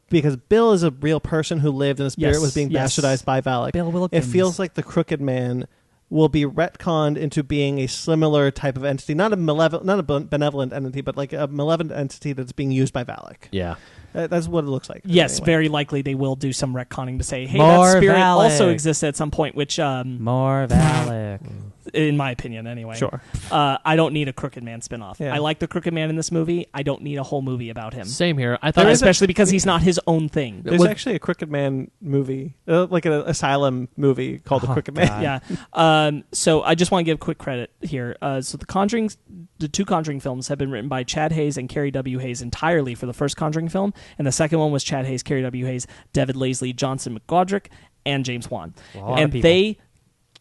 A: because Bill is a real person who lived and his spirit was being bastardized by Valak,
B: Bill Wilkins.
A: It feels like the crooked man will be retconned into being a similar type of entity, not a benevolent entity, but like a malevolent entity that's being used by Valak.
D: Yeah.
A: That's what it looks like.
C: Yes,
A: anyway.
C: Very likely they will do some retconning to say, hey,
B: more
C: that spirit
B: Valak.
C: Also exists at some point, which...
B: more Valak.
C: In my opinion, anyway.
A: Sure.
C: I don't need a Crooked Man spinoff.
A: Yeah.
C: I like the Crooked Man in this movie. I don't need a whole movie about him.
D: Same here. I thought,
C: especially because he's not his own thing.
A: There's actually a Crooked Man movie, like an asylum movie called The Crooked Man.
C: Yeah. So I just want to give quick credit here. So the two Conjuring films have been written by Chad Hayes and Carrie W. Hayes entirely for the first Conjuring film, and the second one was Chad Hayes, Carrie W. Hayes, David Laisley, Johnson McGodrick, and James Wan. And they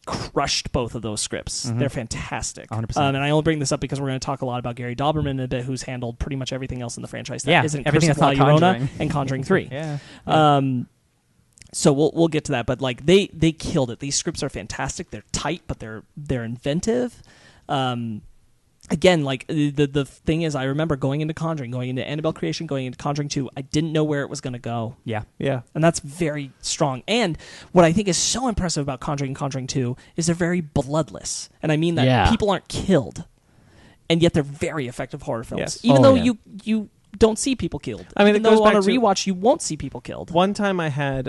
C: crushed both of those scripts. They're fantastic.
B: 100%.
C: And I only bring this up because we're going to talk a lot about Gary Doberman in a bit, who's handled pretty much everything else in the franchise that isn't
B: everything
C: Curse
B: that's
C: of
B: not
C: La Llorona
B: Conjuring.
C: and Conjuring 3.
B: Yeah.
C: So we'll get to that, but like they killed it. These scripts are fantastic. They're tight, but they're inventive. Again, like the thing is, I remember going into Conjuring, going into Annabelle Creation, going into Conjuring 2. I didn't know where it was going to go.
B: Yeah.
C: And that's very strong. And what I think is so impressive about Conjuring and Conjuring 2 is they're very bloodless. And I mean that people aren't killed, and yet they're very effective horror films.
A: Yes.
C: Even though you don't see people killed.
A: I mean,
C: even
A: it goes
C: though
A: back
C: on a
A: to
C: rewatch you won't see people killed.
A: One time I had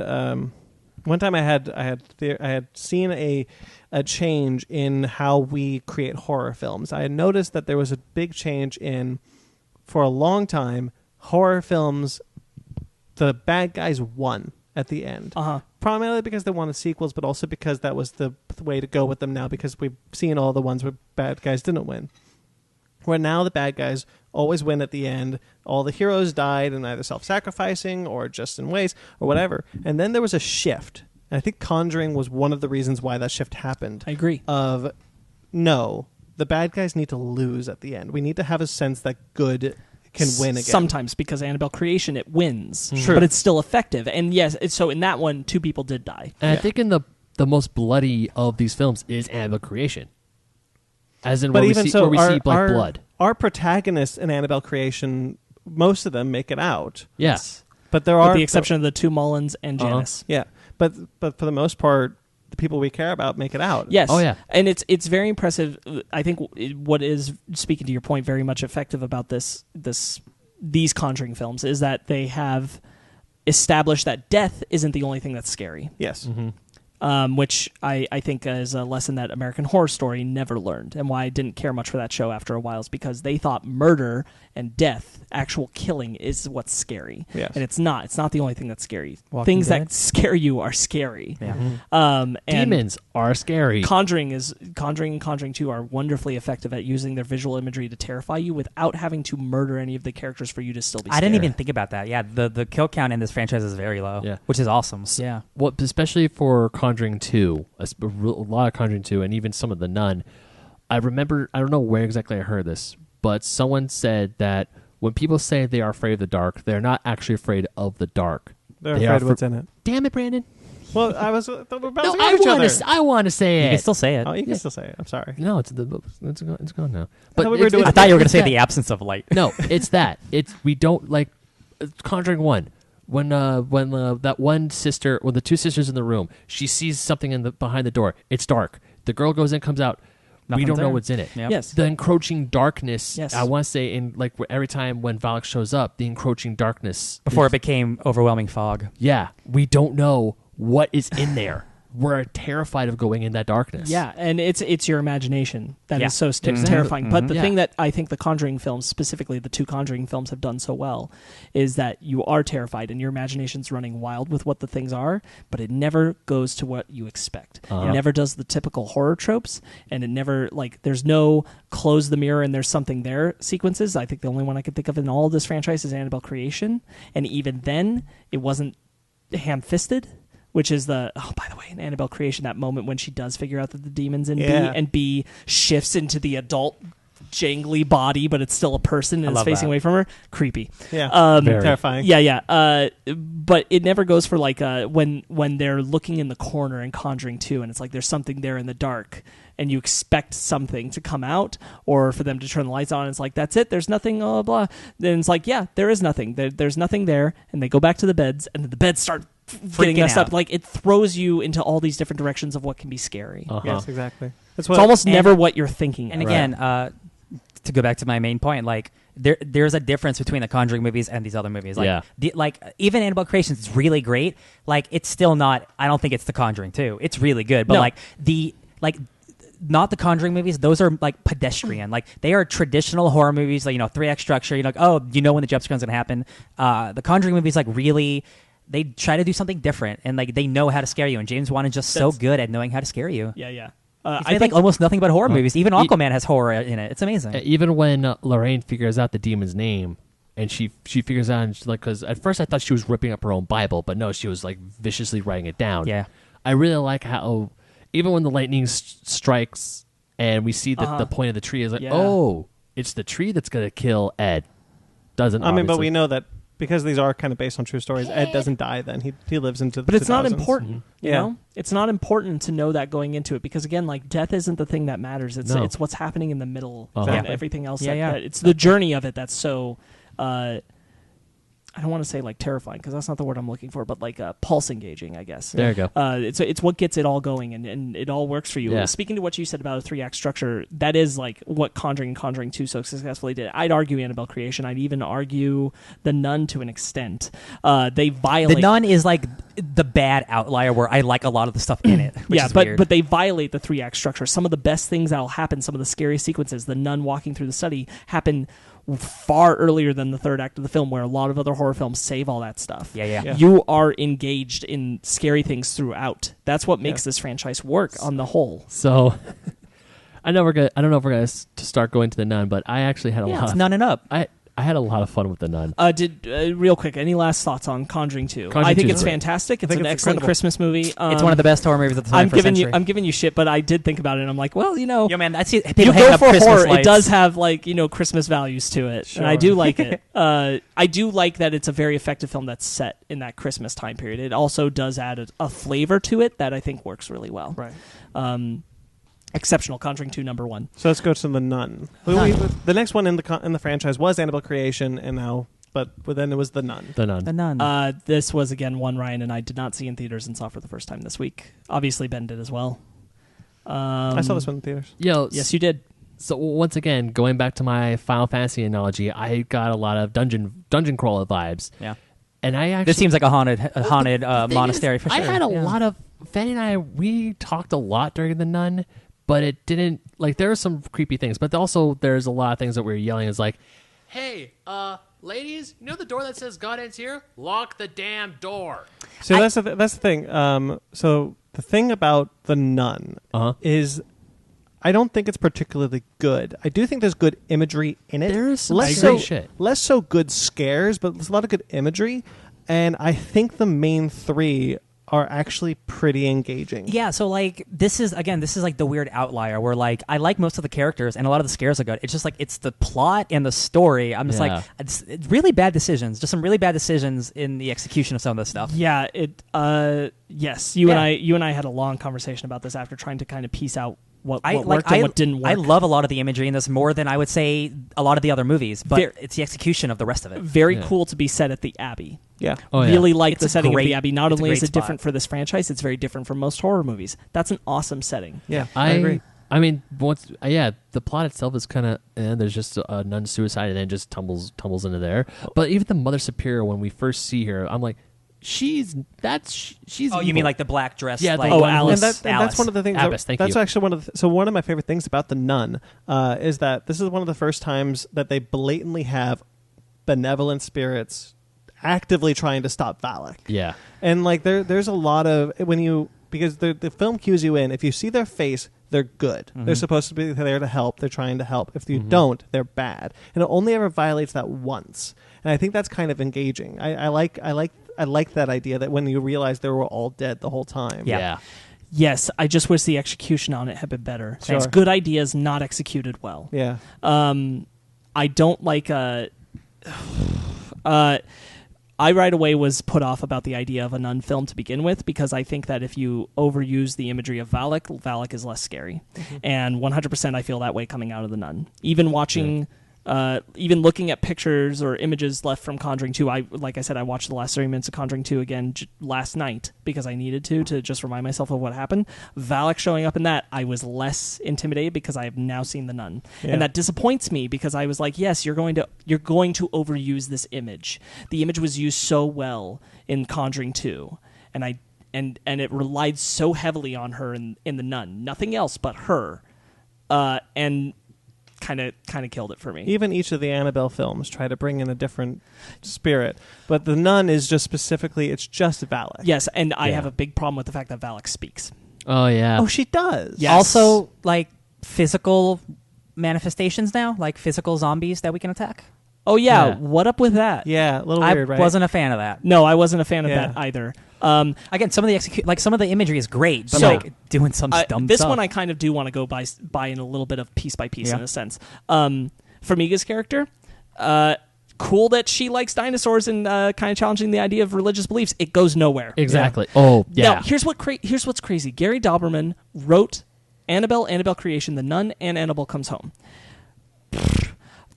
A: seen a change in how we create horror films. I had noticed that there was a big change for a long time, horror films, the bad guys won at the end. Primarily because they wanted sequels, but also because that was the way to go with them now, because we've seen all the ones where bad guys didn't win. Where now the bad guys always win at the end. All the heroes died in either self-sacrificing or just in ways or whatever. And then there was a shift. And I think Conjuring was one of the reasons why that shift happened.
C: I agree.
A: No, the bad guys need to lose at the end. We need to have a sense that good can win again.
C: Sometimes, because Annabelle Creation, it wins.
A: True.
C: But it's still effective. And yes, so in that one, 2 people did die.
D: And I think in the most bloody of these films is Annabelle Creation. As in where we see blood.
A: Our protagonists in Annabelle Creation, most of them make it out.
D: Yes.
A: But there
C: With the exception of the 2 Mullins and Janice.
A: Yeah. But for the most part, the people we care about make it out.
C: Yes.
D: Oh, yeah.
C: And it's very impressive. I think what is, speaking to your point, very much effective about these Conjuring films is that they have established that death isn't the only thing that's scary.
A: Yes.
C: which I think is a lesson that American Horror Story never learned, and why I didn't care much for that show after a while is because they thought murder and death, actual killing, is what's scary.
A: Yes.
C: And it's not. It's not the only thing that's scary.
B: Walking
C: Things
B: Dead?
C: that scare you are scary.
B: Yeah.
C: And
D: Demons are scary.
C: Conjuring and Conjuring 2 are wonderfully effective at using their visual imagery to terrify you without having to murder any of the characters for you to still be scared.
B: I didn't even think about that. Yeah, the kill count in this franchise is very low,
D: Yeah.
B: which is awesome. Yeah.
D: What, especially for Conjuring 2, a lot of Conjuring 2, and even some of The Nun. I remember, I don't know where exactly I heard this, but someone said that when people say they are afraid of the dark, they're not actually afraid of the dark.
A: They're
D: They
A: afraid
D: are
A: of what's in it.
D: Damn it, Brandon.
A: Well, I was we're
D: No,
A: bouncing
D: I
A: off each
D: want
A: other.
D: to. I want to say
B: You
D: it.
B: can still say it.
A: Oh, you can still say it. I'm sorry.
D: No, it's gone now.
A: thought we were doing
B: I thought you were going to say
D: that.
B: the absence of light.
D: No, it's that. It's we don't like Conjuring 1. When that one sister, when the two sisters in the room, she sees something in the behind the door. It's dark. The girl goes in, comes out. We
B: Nothing's
D: don't know
B: there.
D: what's in it.
B: Yep.
C: Yes.
D: The encroaching darkness.
C: Yes.
D: I want to say in like every time when Valak shows up, the encroaching darkness.
B: Before it became overwhelming fog.
D: Yeah, we don't know what is in there. We're terrified of going in that darkness.
C: Yeah, and it's your imagination that is
B: Yeah.
C: so
B: Mhm.
C: terrifying. But
B: Mhm.
C: the
D: Yeah.
C: thing that I think the Conjuring films, specifically the two Conjuring films, have done so well is that you are terrified and your imagination's running wild with what the things are, but it never goes to what you expect.
D: Uh-huh.
C: It never does the typical horror tropes, and it never, like, there's no close the mirror and there's something there sequences. I think the only one I could think of in all of this franchise is Annabelle Creation, and even then, it wasn't ham-fisted. Which is by the way, in Annabelle Creation, that moment when she does figure out that the demon's in
A: Yeah.
C: B, and B shifts into the adult jangly body, but it's still a person and it's
B: love
C: facing
B: that.
C: away from her. Creepy.
A: Yeah.
D: Very.
A: Terrifying.
C: Yeah. But it never goes for like when they're looking in the corner in Conjuring 2, and it's like there's something there in the dark, and you expect something to come out, or for them to turn the lights on. And it's like, that's it. There's nothing. Blah blah. Then it's like, yeah, there is nothing. There's nothing there, and they go back to the beds, and the beds start getting
B: Freaking
C: messed up.
B: out.
C: Like, it throws you into all these different directions of what can be scary.
D: Uh-huh.
A: Yes, exactly. That's
C: It's almost
B: and-
C: never what you're thinking.
B: And
C: of.
B: again, to go back to my main point, like there's a difference between the Conjuring movies and these other movies. Like,
D: Yeah.
B: Even Annabelle Creation is really great. Like, it's still not. I don't think it's the Conjuring 2. It's really good, but
C: No.
B: not the Conjuring movies. Those are like pedestrian. Like, they are traditional horror movies. Like, 3-act structure. You're like, oh, when the jump scare is going to happen. The Conjuring movies, like, really, they try to do something different, and like they know how to scare you. And James Wan is just so good at knowing how to scare you.
C: Yeah.
B: He's
C: I
B: made,
C: think
B: like, almost nothing but horror movies. Even Aquaman has horror in it. It's amazing.
D: Even when Lorraine figures out the demon's name, and she figures out, and she's like, because at first I thought she was ripping up her own Bible, but no, she was like viciously writing it down.
B: Yeah.
D: I really like how even when the lightning strikes and we see that the point of the tree is like,
C: Yeah.
D: oh, it's the tree that's gonna kill Ed. Doesn't
A: I mean, but
D: obviously.
A: we know that because these are kind of based on true stories, Ed doesn't die then. He lives into the
C: But it's not
A: 2000s.
C: important. You
A: Yeah.
C: know? It's not important to know that going into it, because again, like, death isn't the thing that matters. It's
D: No.
C: it's what's happening in the middle and
A: Exactly.
C: everything else.
B: Yeah.
C: That it's the journey of it that's so I don't want to say like terrifying, because that's not the word I'm looking for, but like pulse engaging, I guess.
D: There you go.
C: It's what gets it all going, and it all works for you.
D: Yeah.
C: Speaking to what you said about a 3-act structure, that is like what Conjuring and Conjuring 2 so successfully did. I'd argue Annabelle Creation. I'd even argue The Nun to an extent. They violate.
B: The Nun is like the bad outlier where I like a lot of the stuff in it. Which is
C: but
B: weird.
C: but they violate the 3-act structure. Some of the best things that'll happen, some of the scary sequences, the nun walking through the study, happen far earlier than the third act of the film, where a lot of other horror films save all that stuff.
B: Yeah.
C: You are engaged in scary things throughout. That's what makes this franchise work on the whole.
D: So I don't know if we're gonna start going to the Nun, but I actually had a lot.
B: It's
D: Of,
B: nunning up.
D: I had a lot of fun with the Nun.
C: Real quick, any last thoughts on Conjuring 2?
D: Conjuring
C: I think
D: 2 is
C: it's
D: great.
C: fantastic. It's
A: think
C: an
A: it's
C: excellent
A: incredible.
C: Christmas movie.
B: It's one of the best horror movies of the 21st century.
C: I'm giving you shit, but I did think about it, and I'm like, well,
B: Yo, man, I see people
C: you
B: hang
C: go
B: up
C: for
B: Christmas
C: horror,
B: lights.
C: it does have like Christmas values to it, and I do like it. I do like that it's a very effective film that's set in that Christmas time period. It also does add a flavor to it that I think works really well.
A: Right.
C: Exceptional. Conjuring 2 #1.
A: So let's go to the Nun. The next one in the franchise was Annabelle Creation, and now, but then it was the Nun.
D: The Nun.
B: The Nun.
C: This was again one Ryan and I did not see in theaters and saw for the first time this week. Obviously Ben did as well.
A: I saw this one in theaters.
C: Yes, you did.
D: So once again, going back to my Final Fantasy analogy, I got a lot of dungeon crawler vibes.
B: Yeah.
D: And I actually,
B: This seems like a haunted monastery for sure.
D: I had a lot of Fanny and I. We talked a lot during The Nun, but it didn't like. There were some creepy things, but also there's a lot of things that we were yelling. Is like, hey, ladies, you know the door that says God ends here? Lock the damn door.
A: So that's the thing. So the thing about The Nun is, I don't think it's particularly good. I do think there's good imagery in it.
D: There's some
A: less so good scares, but there's a lot of good imagery. And I think the main three are actually pretty engaging.
B: Yeah, so like this is like the weird outlier where like I like most of the characters and a lot of the scares are good. It's just like it's the plot and the story. I'm just like it's really bad decisions. Just some really bad decisions in the execution of some of this stuff.
C: Yeah, yes, you and I had a long conversation about this after trying to kind of piece out what worked and what didn't work.
B: I love a lot of the imagery in this more than I would say a lot of the other movies, but it's the execution of the rest of it.
C: Very cool to be set at the Abbey.
A: Yeah.
C: Really like
B: It's
C: the setting of the Abbey. Not only is it
B: spot.
C: different for this franchise, it's very different from most horror movies. That's an awesome setting.
A: Yeah, I agree.
D: I mean, the plot itself is kind of, there's just a nun suicide and then just tumbles into there. But even the Mother Superior, when we first see her, I'm like, she's
B: Oh, you mean like the black dress?
D: Yeah,
B: like,
C: Alice.
A: And that's one of the things.
D: Abbas,
A: that's actually one of my favorite things about The Nun is that this is one of the first times that they blatantly have benevolent spirits actively trying to stop Valak.
D: Yeah.
A: And like there's a lot of because the film cues you in. If you see their face, they're good. Mm-hmm. They're supposed to be there to help. They're trying to help. If you don't, they're bad. And it only ever violates that once. And I think that's kind of engaging. I like that idea that when you realize they were all dead the whole time.
D: Yeah.
C: Yes, I just wish the execution on it had been better.
A: Sure.
C: It's good ideas not executed well.
A: Yeah.
C: I don't like I right away was put off about the idea of a nun film to begin with because I think that if you overuse the imagery of Valak is less scary. Mm-hmm. And 100% I feel that way coming out of The Nun. Even watching, even looking at pictures or images left from Conjuring 2, like I said, I watched the last 30 minutes of Conjuring 2 again last night because I needed to just remind myself of what happened. Valak showing up in that, I was less intimidated because I have now seen The Nun. Yeah. And that disappoints me because I was like, yes, you're going to overuse this image. The image was used so well in Conjuring 2, and it relied so heavily on her in The Nun. Nothing else but her. And kind of killed it for me.
A: Even each of the Annabelle films try to bring in a different spirit, but The Nun is just specifically, it's just Valak.
C: Yes, and I have a big problem with the fact that Valak speaks.
D: Oh yeah.
A: Oh, she does.
C: Yes.
B: Also, like physical manifestations now, like physical zombies that we can attack.
C: Oh yeah. What up with that?
A: Yeah, a little weird, right?
B: I wasn't a fan of that.
C: No, I wasn't a fan of that either.
B: Again, some of the imagery is great, but like doing some dumb
C: this
B: stuff.
C: one I kind of do want to go by in a little bit of piece by piece in a sense. Farmiga's character, cool that she likes dinosaurs and kind of challenging the idea of religious beliefs. It goes nowhere.
D: Exactly. Yeah. Oh yeah.
C: Now here's what's crazy. Gary Dauberman wrote Annabelle Creation, The Nun, and Annabelle Comes Home.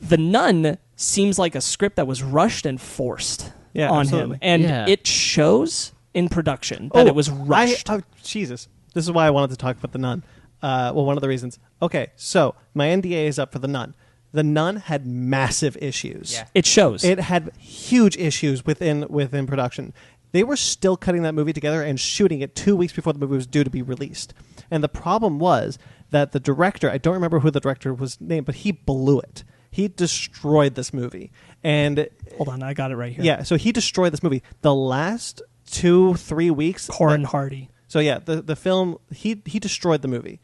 C: The Nun seems like a script that was rushed and forced on him, and it shows in production that it was rushed.
A: Jesus, this is why I wanted to talk about The Nun. One of the reasons. Okay, so my NDA is up for The Nun. The Nun had massive issues.
C: Yeah. It shows.
A: It had huge issues within production. They were still cutting that movie together and shooting it 2 weeks before the movie was due to be released. And the problem was that the director, I don't remember who the director was named, but he blew it. He destroyed this movie. And
C: hold on, I got it right here.
A: Yeah, so he destroyed this movie. The last 2-3 weeks,
C: Corin Hardy.
A: So yeah, the film, he destroyed the movie.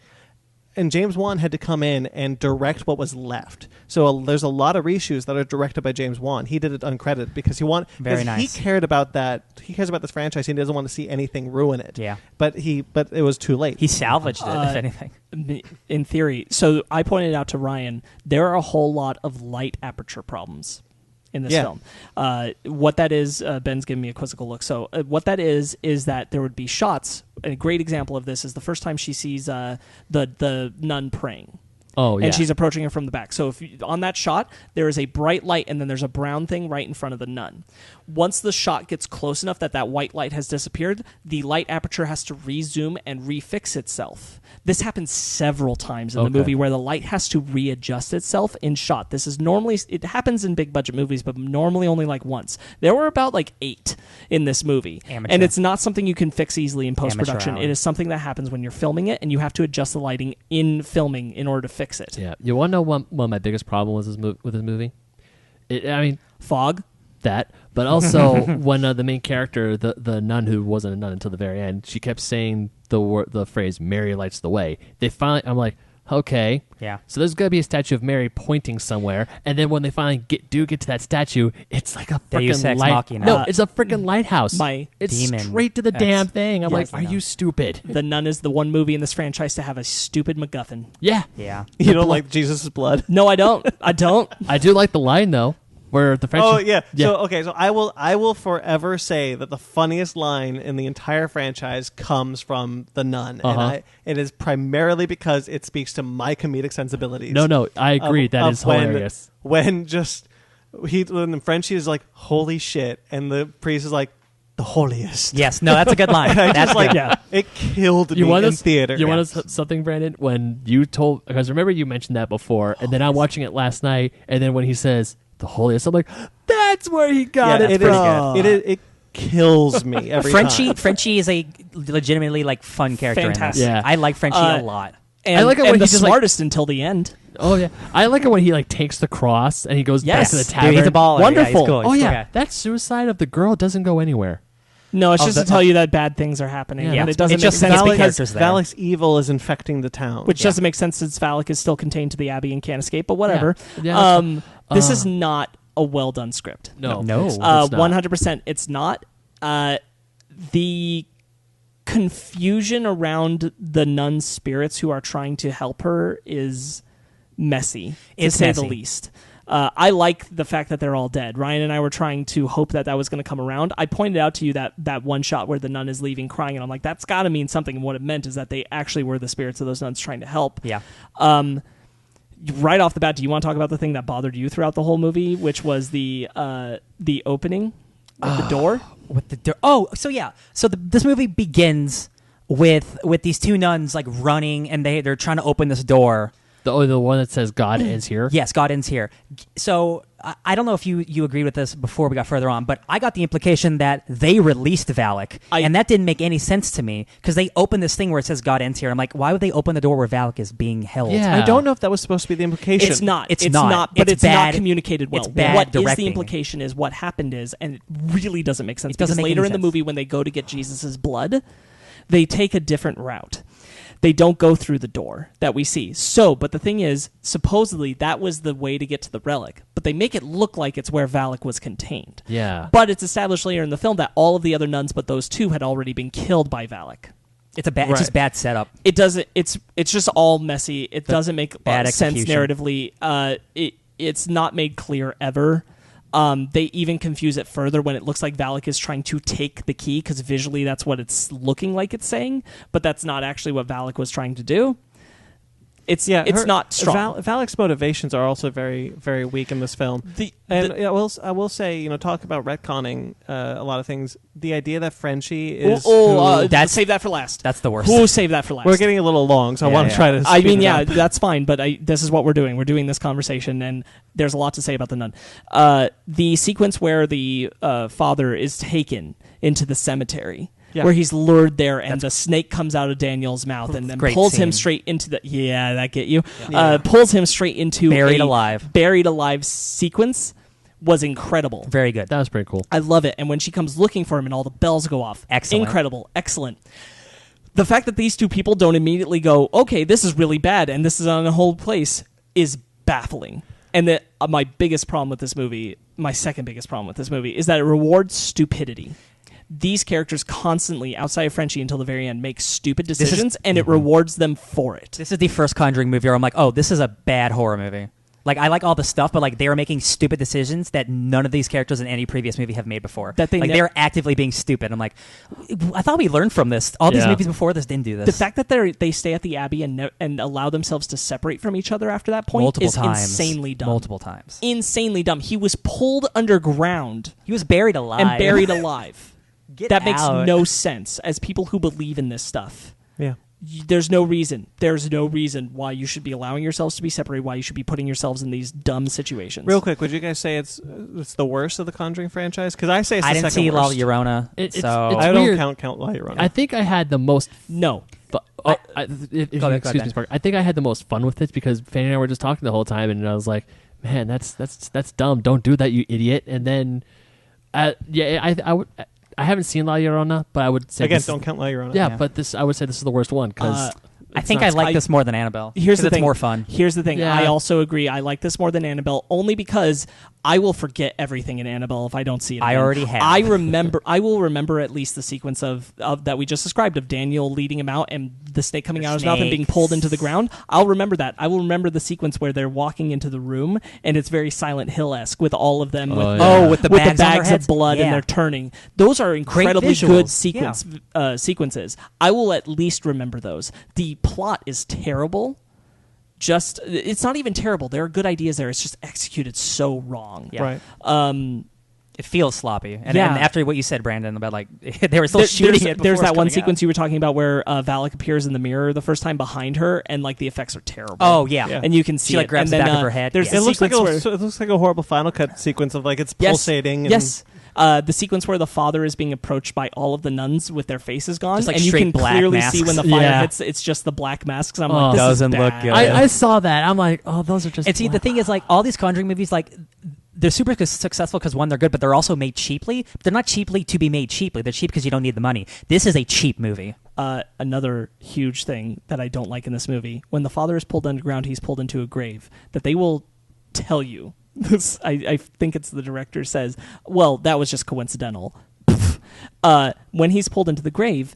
A: And James Wan had to come in and direct what was left. So there's a lot of reshoots that are directed by James Wan. He did it uncredited because he cared about that. He cares about this franchise. He doesn't want to see anything ruin it.
B: Yeah.
A: But it was too late.
B: He salvaged it, if anything.
C: In theory. So I pointed out to Ryan, there are a whole lot of light aperture problems in this film. What that is, Ben's giving me a quizzical look. So what that is that there would be shots. A great example of this is the first time she sees the nun praying.
D: Oh, yeah.
C: And she's approaching her from the back. So on that shot, there is a bright light, and then there's a brown thing right in front of the nun. Once the shot gets close enough that white light has disappeared, the light aperture has to rezoom and refix itself. This happens several times in the movie where the light has to readjust itself in shot. This is normally, it happens in big budget movies, but normally only like once. There were about like 8 in this movie.
B: Amateur.
C: And it's not something you can fix easily in post-production.
B: Amateur hour.
C: It is something that happens when you're filming it, and you have to adjust the lighting in filming in order to fix it.
D: Yeah. You want to know what my biggest problem was with this movie?
C: Fog.
D: That, but also when the main character, the nun who wasn't a nun until the very end, she kept saying the phrase "Mary lights the way." They finally, I'm like, okay,
B: Yeah.
D: so there's gonna be a statue of Mary pointing somewhere, and then when they finally get to that statue, it's like a
B: Deus
D: freaking
B: Ex
D: light.
B: Machina.
D: No, it's a freaking lighthouse. It's
B: Demon
D: straight to the
B: X.
D: damn thing. I'm
B: Yes,
D: like,
B: I
D: are
B: know.
D: you stupid?
C: The Nun is the one movie in this franchise to have a stupid MacGuffin.
D: Yeah,
B: Yeah.
A: You don't like Jesus' blood?
C: No, I don't. I don't.
D: I do like the line though, where the French.
A: Oh yeah. So I will forever say that the funniest line in the entire franchise comes from the nun, and it is primarily because it speaks to my comedic sensibilities.
D: No, I agree. That is hilarious.
A: When the Frenchie is like, "Holy shit," and the priest is like, "The holiest."
B: Yes. No, that's a good line.
A: And I
B: That's
A: just like,
B: good.
A: it killed me
D: want
A: in
D: us-
A: theater.
D: You want us something, Brandon? When you told, because remember you mentioned that before, and then I'm watching it last night, and then when he says the holiest, I'm like, that's where he got it
B: pretty
D: from.
B: good.
A: It kills me every time.
B: Frenchie is a legitimately like fun character.
C: Fantastic.
B: In this.
D: Yeah.
B: I like Frenchie a lot.
C: And,
D: I like it when
C: and the
D: he's just like-
C: smartest until the end.
D: Oh yeah, I like it when he like takes the cross and he goes back
C: Yes.
D: to the
C: Dude,
D: tavern.
B: Dude, he's a baller.
C: Wonderful.
B: Yeah, he's cool.
D: Oh
B: He's
D: yeah,
B: cool.
D: that suicide of the girl doesn't go anywhere.
C: No, it's just
B: the-
C: to tell you that bad things are happening.
D: Yeah,
C: and
D: it's
C: it doesn't
B: it's
C: make
B: just
C: sense
B: Valak-
C: because
B: characters there.
A: Valak's evil is infecting the town.
C: which doesn't make sense since Valak is still contained to the Abbey and can't escape. But whatever.
D: Yeah,
C: This is not a well done script.
D: No,
B: No.
D: it's not.
C: 100%. It's not. The confusion around the nun's spirits who are trying to help her is messy,
B: It's
C: to say
B: messy.
C: the least. I like the fact that they're all dead. Ryan and I were trying to hope that was going to come around. I pointed out to you that one shot where the nun is leaving crying, and I'm like, that's got to mean something. And what it meant is that they actually were the spirits of those nuns trying to help.
B: Yeah.
C: Right off the bat, do you want to talk about the thing that bothered you throughout the whole movie, which was the opening of the door?
B: With the oh, so yeah. So this movie begins with these two nuns like running, and they're trying to open this door.
D: The one that says God ends here.
B: Yes, God ends here. So I don't know if you agreed with this before we got further on, but I got the implication that they released Valak, and that didn't make any sense to me because they opened this thing where it says God ends here. I'm like, why would they open the door where Valak is being held?
D: Yeah.
A: I don't know if that was supposed to be the implication.
C: It's not.
B: It's
C: It's
B: not.
C: not. But
B: It's
C: it's not
B: bad-
C: communicated well.
B: it's bad
C: What is the
B: directing.
C: implication is what happened is, and it really doesn't make sense.
B: It doesn't
C: because
B: make
C: later
B: any
C: in the
B: sense.
C: movie, when they go to get Jesus' blood, they take a different route. They don't go through the door that we see. So, but the thing is, supposedly that was the way to get to the relic, but they make it look like it's where Valak was contained.
D: Yeah.
C: But it's established later in the film that all of the other nuns but those two had already been killed by Valak.
B: It's it's just bad setup.
C: It doesn't. It's just all messy. It doesn't make
B: bad
C: sense
B: execution.
C: narratively. It's not made clear ever. They even confuse it further when it looks like Valak is trying to take the key because visually that's what it's looking like it's saying, but that's not actually what Valak was trying to do. It's not strong.
A: Valak's motivations are also very, very weak in this film. I will say, talk about retconning a lot of things. The idea that Frenchie is
C: save that for last.
B: That's the worst.
C: Who save that for last?
A: we're getting a little long, so I
B: Yeah,
A: want to
B: yeah.
A: try to.
C: I
A: speed
C: mean,
A: it
C: yeah,
A: up.
C: that's fine, but this is what we're doing. We're doing this conversation, and there's a lot to say about the nun. The sequence where the father is taken into the cemetery, where he's lured there, and the snake comes out of Daniel's mouth and then
B: Great
C: pulls him
B: scene.
C: straight into the that get you
A: Yeah.
C: pulls him straight into
B: Buried
C: a
B: alive
C: sequence was incredible.
B: Very good.
D: That was pretty cool.
C: I love it. And when she comes looking for him and all the bells go off.
B: Excellent.
C: Incredible. Excellent. The fact that these two people don't immediately go, okay, this is really bad and this is on a whole place is baffling. And that my biggest problem with this movie, my second biggest problem with this movie, is that it rewards stupidity. These characters constantly, outside of Frenchie until the very end, make stupid decisions, and it rewards them for it.
B: This is the first Conjuring movie where I'm like, oh, this is a bad horror movie. Like, I like all the stuff, but like they were making stupid decisions that none of these characters in any previous movie have made before.
C: That they
B: they're actively being stupid. I'm like, I thought we learned from this. All these movies before this didn't do this.
C: The fact that they stay at the Abbey and allow themselves to separate from each other after that point is insanely dumb.
B: Multiple times.
C: Insanely dumb. He was pulled underground.
B: He was buried alive.
C: And buried alive.
B: That
C: makes no sense as people who believe in this stuff.
A: Yeah.
C: There's no reason why you should be allowing yourselves to be separated, why you should be putting yourselves in these dumb situations.
A: Real quick, would you guys say it's the worst of the Conjuring franchise? Because I say it's the
B: I didn't
A: second
B: see La
A: worst.
B: Llorona, so
A: I
D: weird.
A: don't count La Llorona.
D: I think I had the most.
C: No.
D: Excuse me, Mark. I think I had the most fun with it because Fanny and I were just talking the whole time, and I was like, "Man, that's dumb. Don't do that, you idiot." And then, I haven't seen La Llorona, but I would say
A: again, don't count La Llorona.
D: Yeah, but I would say this is the worst one because
B: I think I like this more than Annabelle.
C: Here's the thing.
B: It's more fun.
C: Here's the thing.
D: Yeah.
C: I also agree. I like this more than Annabelle only because I will forget everything in Annabelle if I don't see it again.
B: I already have.
C: I will remember at least the sequence of that we just described of Daniel leading him out and the snake coming out of his mouth and being pulled into the ground. I'll remember that. I will remember the sequence where they're walking into the room and it's very Silent Hill-esque with all of them
B: with the bags
C: of blood and they're turning. Those are incredibly good sequences. I will at least remember those. The plot is terrible. It's not even terrible. There are good ideas there. It's just executed so wrong.
B: Yeah.
A: Right.
B: It feels sloppy. And after what you said, Brandon, about like they were still shooting it.
C: There's that one sequence you were talking about where Valak appears in the mirror the first time behind her, and like the effects are terrible.
B: Oh yeah,
C: and you can see
B: she like grabs the back of her head.
C: There's
A: it looks like a horrible Final Cut sequence of like it's pulsating.
C: Yes. The sequence where the father is being approached by all of the nuns with their faces gone,
B: just like
C: and you can clearly see when the fire hits, it's just the black masks. I'm like, this
B: doesn't
C: is
B: look
C: bad.
B: good.
D: I saw that. I'm like, oh, those are just.
B: And see, the thing is, like all these Conjuring movies, like they're super successful because one, they're good, but they're also made cheaply. But they're not cheaply to be made cheaply. They're cheap because you don't need the money. This is a cheap movie.
C: Another huge thing that I don't like in this movie: when the father is pulled underground, he's pulled into a grave. That they will tell you. This, I think it's the director says, well, that was just coincidental. When he's pulled into the grave,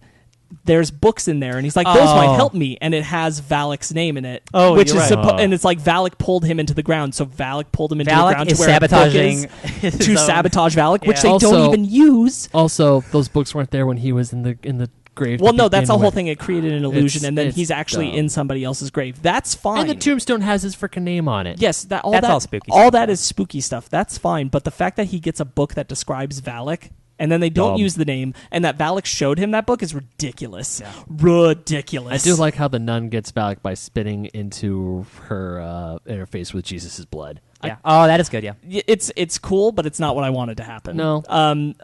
C: there's books in there, and he's like, those might help me, and it has Valak's name in it.
A: Oh,
C: which
A: you're
C: is
A: right.
C: and it's like Valak pulled him into the ground, so Valak pulled him into the ground
B: is
C: to where
B: sabotaging
C: to sabotage Valak, which they
D: Also-
C: don't even use.
D: Also, those books weren't there when he was in the grave.
C: Well,
D: to
C: no, that's the
D: begin
C: whole
D: with.
C: thing. It created an illusion, and then
D: it's
C: he's actually
D: dumb.
C: in somebody else's grave. That's fine.
D: And the tombstone has his freaking name on it.
C: Yes,
B: That's all spooky stuff.
C: All that is spooky stuff. That's fine. But the fact that he gets a book that describes Valak and then they don't use the name, and that Valak showed him that book is ridiculous. Yeah. Ridiculous.
D: I do like how the nun gets Valak by spitting into her interface with Jesus' blood.
B: Yeah. That is good. Yeah.
C: It's cool, but it's not what I wanted to happen.
D: No.
C: I'm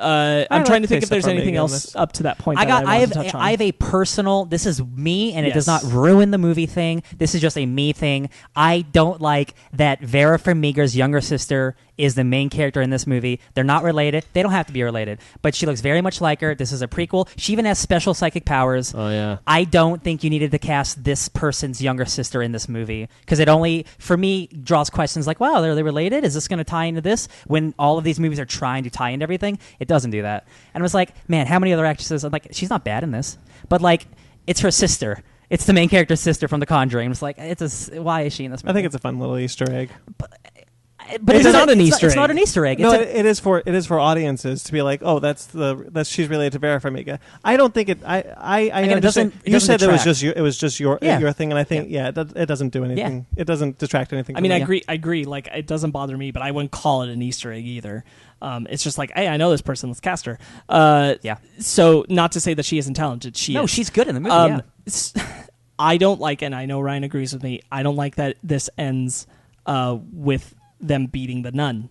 C: trying to think if there's anything else up to that point. I
B: have a personal. This is me, and it does
C: Yes.
B: not ruin the movie thing. This is just a me thing. I don't like that Vera Farmiga's younger sister is the main character in this movie. They're not related. They don't have to be related, but she looks very much like her. This is a prequel. She even has special psychic powers.
D: Oh yeah.
B: I don't think you needed to cast this person's younger sister in this movie because it only, for me, draws questions like, wow, are they related? Is this going to tie into this? When all of these movies are trying to tie into everything, it doesn't do that. And I was like, man, how many other actresses? I'm like, she's not bad in this, but like, it's her sister. It's the main character's sister from The Conjuring. It's like, why is she in this movie?
A: I think it's a fun little Easter egg.
B: But
C: it's not an Easter egg.
B: It's not an Easter egg.
A: No, it is for audiences to be like, oh, that's she's related to Vera Farmiga. I don't think it. I
B: Again,
A: understand.
B: it
A: You
B: doesn't
A: said
B: detract.
A: it was just your thing, and I think it doesn't do anything. It doesn't detract anything.
C: I mean, I agree. Like, it doesn't bother me, but I wouldn't call it an Easter egg either. It's just like, hey, I know this person. Let's cast her. So, not to say that she isn't talented.
B: She's good in the movie.
C: I don't like, and I know Ryan agrees with me. I don't like that this ends with them beating the nun.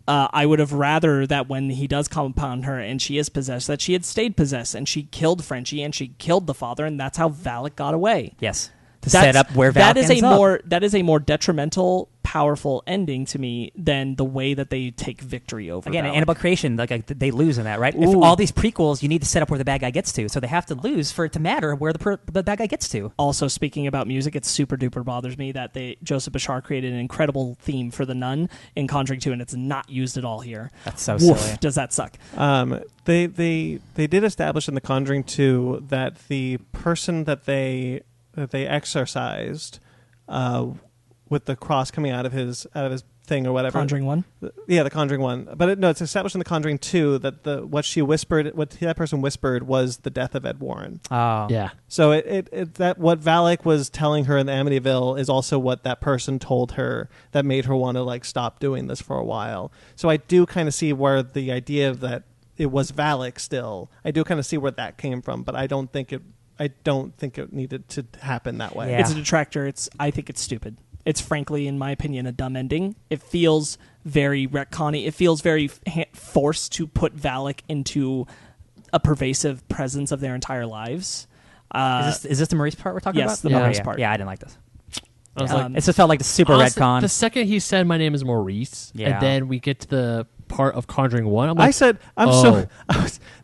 C: I would have rather that when he does come upon her and she is possessed, that she had stayed possessed and she killed Frenchie and she killed the father, and that's how Valak got away.
B: Yes. To set up where Valak ends up.
C: That is a more detrimental, powerful ending to me than the way that they take victory over.
B: Again,
C: Valak.
B: in Annabelle Creation, like they lose in that, right? If all these prequels, you need to set up where the bad guy gets to, so they have to lose for it to matter where the bad guy gets to.
C: Also, speaking about music, it super duper bothers me that Joseph Bashar created an incredible theme for the Nun in Conjuring 2, and it's not used at all here.
B: That's so
C: Woof,
B: silly.
C: does that suck?
A: They did establish in The Conjuring 2 that the person that they exorcised with the cross coming out of his thing or whatever.
C: Conjuring 1?
A: Yeah, the Conjuring 1. But it's established in the Conjuring 2 that what that person whispered was the death of Ed Warren.
B: Oh.
D: Yeah.
A: So that what Valak was telling her in the Amityville is also what that person told her that made her want to like stop doing this for a while. So I do kind of see where the idea of that it was Valak still. I do kind of see where that came from, but I don't think it needed to happen that way.
B: Yeah.
C: It's a detractor. I think it's stupid. It's frankly, in my opinion, a dumb ending. It feels very retconny. It feels very forced to put Valak into a pervasive presence of their entire lives.
B: Is this the Maurice part we're talking about?
C: Yes, the Maurice part.
B: Yeah, I didn't like this.
D: I was like,
B: It just felt like the super
D: honestly,
B: retcon.
D: the second he said my name is Maurice, and then we get to the part of Conjuring 1, I'm like,
A: I said,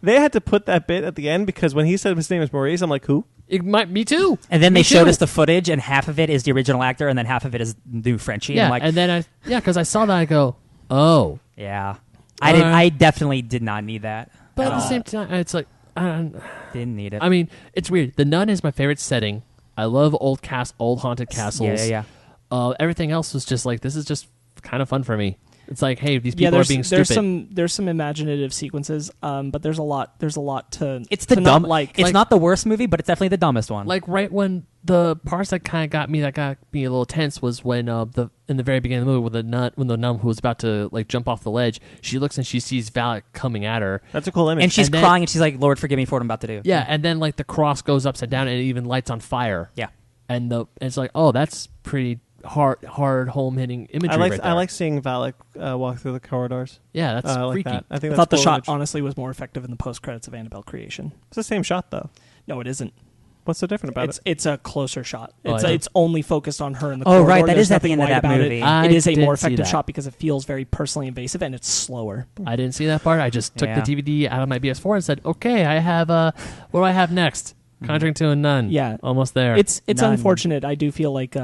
A: they had to put that bit at the end because when he said his name is Maurice, I'm like, who?
D: Me too.
B: And then
D: Me
B: they showed
D: too.
B: us the footage, and half of it is the original actor, and then half of it is new Frenchie.
D: Yeah,
B: I'm like,
D: and then because I saw that, I go, oh.
B: yeah. I definitely did not need that.
D: But at the same time, it's like,
B: Didn't need it.
D: I mean, it's weird. The Nun is my favorite setting. I love old haunted castles.
B: Yeah.
D: Everything else was just like, this is just kind of fun for me. It's like, hey, these people are being stupid.
C: There's some imaginative sequences, but there's a lot to.
B: It's the
C: to
B: dumb.
C: not like.
B: It's not the worst movie, but it's definitely the dumbest one.
D: Like right when the parts that kind of got me a little tense was when in the very beginning of the movie when the nun who was about to like jump off the ledge, she looks and she sees Valak coming at her.
A: That's a cool image.
B: And she's crying and she's like, "Lord, forgive me for what I'm about to do."
D: Yeah, and then like the cross goes upside down and it even lights on fire.
B: Yeah,
D: and it's like, oh, that's pretty hard home hitting imagery. Right there.
A: I like seeing Valak walk through the corridors.
D: Yeah, that's freaky.
A: Like that. I think
C: I thought the
A: cool
C: shot
A: image.
C: honestly was more effective in the post credits of Annabelle Creation.
A: It's the same shot though.
C: No, it isn't.
A: What's so different about it?
C: It's a closer shot.
D: Oh,
C: It's only focused on her in the corridor.
B: right, that
C: There's
B: is at the
C: nothing
B: end of
C: white
B: that
C: about
B: movie.
C: It is a more
D: didn't see
C: effective
D: that.
C: shot because it feels very personally invasive and it's slower.
D: I didn't see that part. I just took
B: Yeah.
D: the DVD out of my PS4 and said, okay, I have what do I have next? Conjuring 2 and Nun.
C: Yeah.
D: Almost there.
C: It's
B: None.
C: unfortunate. I do feel like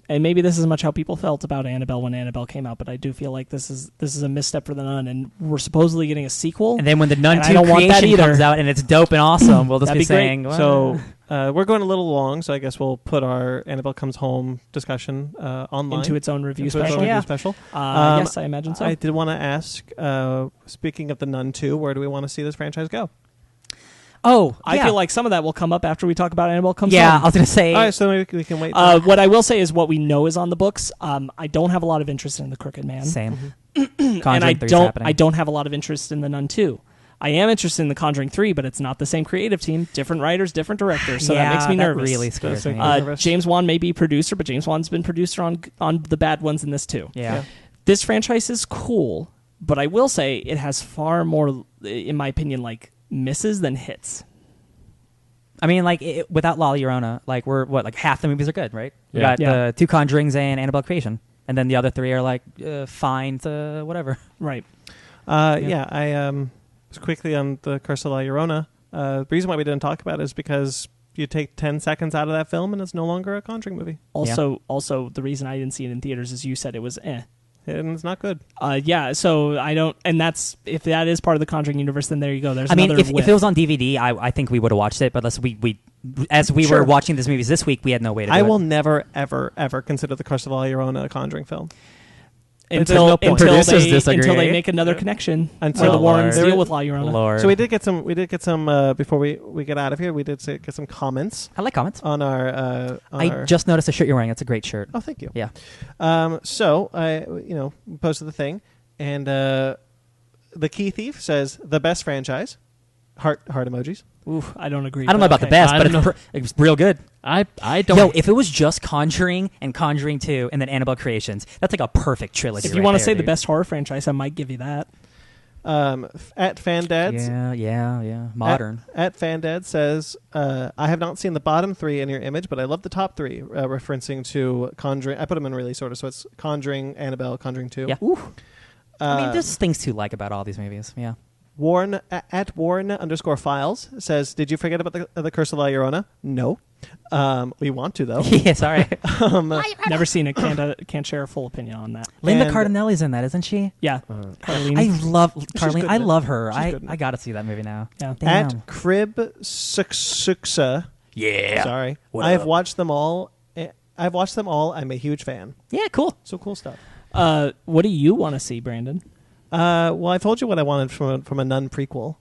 C: and maybe this is much how people felt about Annabelle when Annabelle came out, but I do feel like this is a misstep for the Nun, and we're supposedly getting a sequel.
B: and then when the Nun
C: And I
B: 2
C: don't want that
B: creation
C: either.
B: comes out and it's dope and awesome, we'll just
C: That'd
B: be
C: be great.
B: saying, well,
A: So we're going a little long, so I guess we'll put our Annabelle Comes Home discussion online.
C: into its own review
A: Into its
C: special.
A: own
B: Yeah.
A: review special.
C: Yes, I imagine so.
A: I did want to ask, speaking of the Nun 2, where do we want to see this franchise go?
C: I feel like some of that will come up after we talk about Annabelle Comes
B: I
C: Home.
B: was going to say,
A: All right, so maybe we can wait.
C: What I will say is what we know is on the books. I don't have a lot of interest in the Crooked Man.
B: same.
C: And
B: Conjuring 3 's happening.
C: I don't have a lot of interest in the Nun 2. I am interested in the Conjuring 3, but it's not the same creative team, different writers, different directors, so that makes me nervous.
B: Really scares me.
A: Nervous.
C: James Wan may be producer, but James Wan's been producer on the bad ones in this too.
B: yeah.
C: This franchise is cool, but I will say it has far more, in my opinion, like misses than hits.
B: I mean, like, without La Llorona, like, like half the movies are good, right? We
D: Yeah.
B: got
C: Yeah.
B: the 2 Conjurings and Annabelle Creation. And then the other 3 are, like, fine to whatever.
C: Right.
A: I quickly on the Curse of La Llorona. The reason why we didn't talk about it is because you take 10 seconds out of that film and it's no longer a Conjuring movie.
C: Also, the reason I didn't see it in theaters is you said it was
A: And it's not good.
C: So I don't, and that's, if that is part of the Conjuring universe, then there you go. There's
B: I mean,
C: another
B: if it was on DVD, I think we would have watched it, but as we
C: Sure.
B: were watching these movies this week, we had no way to do
A: I
B: it.
A: will never, ever, ever consider the Curse of La Llorona a Conjuring film.
C: until
A: no point.
B: Producers
C: they
B: disagree.
C: make another connection
A: Until
C: where the
B: Lord.
C: Warrens
A: There
C: deal
A: is-
C: with La Llorona.
B: Lord.
A: So we did get some before we get out of here. We did get some comments
B: I like comments.
A: on our.
B: I just noticed the shirt you're wearing. It's a great shirt.
A: Oh, thank you.
B: Yeah.
A: So I posted the thing, and the Key Thief says the best franchise. Heart emojis.
C: Oof, I don't agree.
B: I don't know
C: but
B: about the
C: okay.
B: best,
D: I
B: but
D: don't know.
B: it's real good.
D: I don't.
B: Yo, if it was just Conjuring and Conjuring 2 and then Annabelle Creations, that's like a perfect trilogy.
C: If you want to say the best horror franchise, I might give you that.
A: At FanDads.
B: Yeah. Modern.
A: At FanDad says, I have not seen the bottom 3 in your image, but I love the top 3, referencing to Conjuring. I put them in release order, so it's Conjuring, Annabelle, Conjuring 2.
B: Yeah. I mean, there's things to like about all these movies. Yeah.
A: Warren at Warren_files says, did you forget about the Curse of La Llorona? No. We want to though.
B: Yeah, sorry.
C: Never seen it. Can't share a full opinion on that.
B: Linda
A: And-
B: Cardinelli's in that, isn't she?
C: Yeah, Carlene.
B: I love Carlene.
A: good
B: I
A: in it.
B: love her.
A: She's good in
B: I
A: it.
B: got to see that movie now.
C: Yeah.
B: Damn.
A: At Crib Suksa.
B: Yeah.
A: Sorry.
B: What
A: I have
B: up?
A: watched them all I've watched them all. I'm a huge fan.
B: Yeah, cool.
A: So cool stuff.
C: What do you want to see, Brandon?
A: Well, I told you what I wanted from a Nun prequel.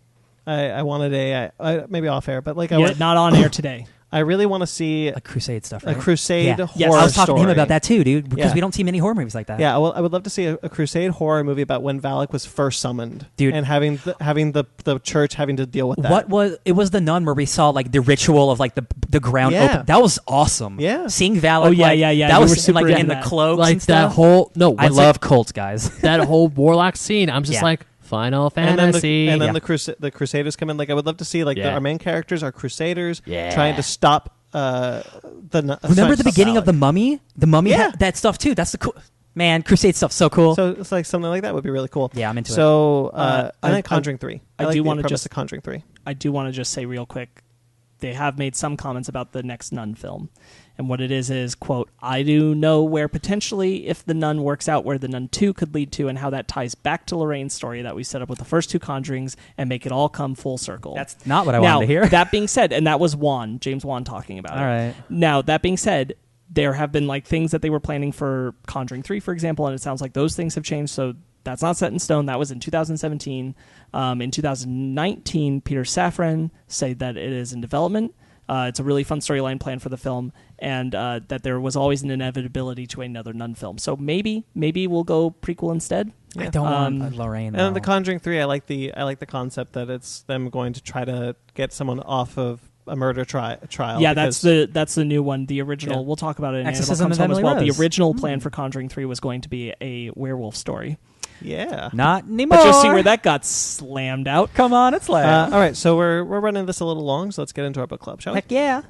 A: I wanted maybe off air, but like
C: not on air today.
A: I really want to see
B: Like Crusade stuff, right?
A: a Crusade horror
B: Yes, I was talking to him
A: story.
B: about that too, dude, because we don't see many horror movies like that.
A: Yeah, well, I would love to see a Crusade horror movie about when Valak was first summoned,
B: dude,
A: and having the church having to deal with that.
B: It was the Nun where we saw like the ritual of like the ground open. That was awesome.
A: Yeah,
B: seeing Valak.
C: Oh yeah.
B: That
C: You
B: was
C: were super
B: like in
C: into
B: the
C: that.
B: cloaks
D: Like
B: and stuff.
D: that whole
B: I love cults, guys.
D: that whole warlock scene. I'm just like Final Fantasy,
A: and then the Crusaders come in. Like I would love to see our main characters are Crusaders trying to stop.
B: Remember the beginning of the Mummy? The Mummy had that stuff too. That's the cool man. Crusade stuff so cool.
A: So it's like something like that would be really cool.
B: Yeah, I'm into it.
A: So I think Conjuring 3.
C: I do want to just
A: Conjuring 3.
C: I do want to just say real quick, they have made some comments about the next Nun film. And what it is, quote, I do know where potentially if the Nun works out where the Nun 2 could lead to and how that ties back to Lorraine's story that we set up with the first two Conjurings and make it all come full circle.
B: That's not what I wanted to hear.
C: That being said, and that was James Wan talking about it.
B: All right.
C: Now, that being said, there have been like things that they were planning for Conjuring 3, for example, and it sounds like those things have changed, so that's not set in stone. That was in 2017. In 2019, Peter Safran said that it is in development. It's a really fun storyline plan for the film, and that there was always an inevitability to another Nun film. So maybe we'll go prequel instead.
B: I don't want Lorraine.
A: And the Conjuring 3, I like the concept that it's them going to try to get someone off of a murder trial.
C: Yeah, that's the new one. The original, we'll talk about it in
B: Exorcism
C: Annabelle Comes
B: of
C: Home as well.
B: Emily
C: The
B: Rose.
C: original plan for Conjuring 3 was going to be a werewolf story.
A: Yeah.
B: Not anymore.
C: But just see where that got slammed out.
B: Come on, it's like
A: all right, so we're running this a little long, so let's get into our book club, shall we?
B: heck yeah.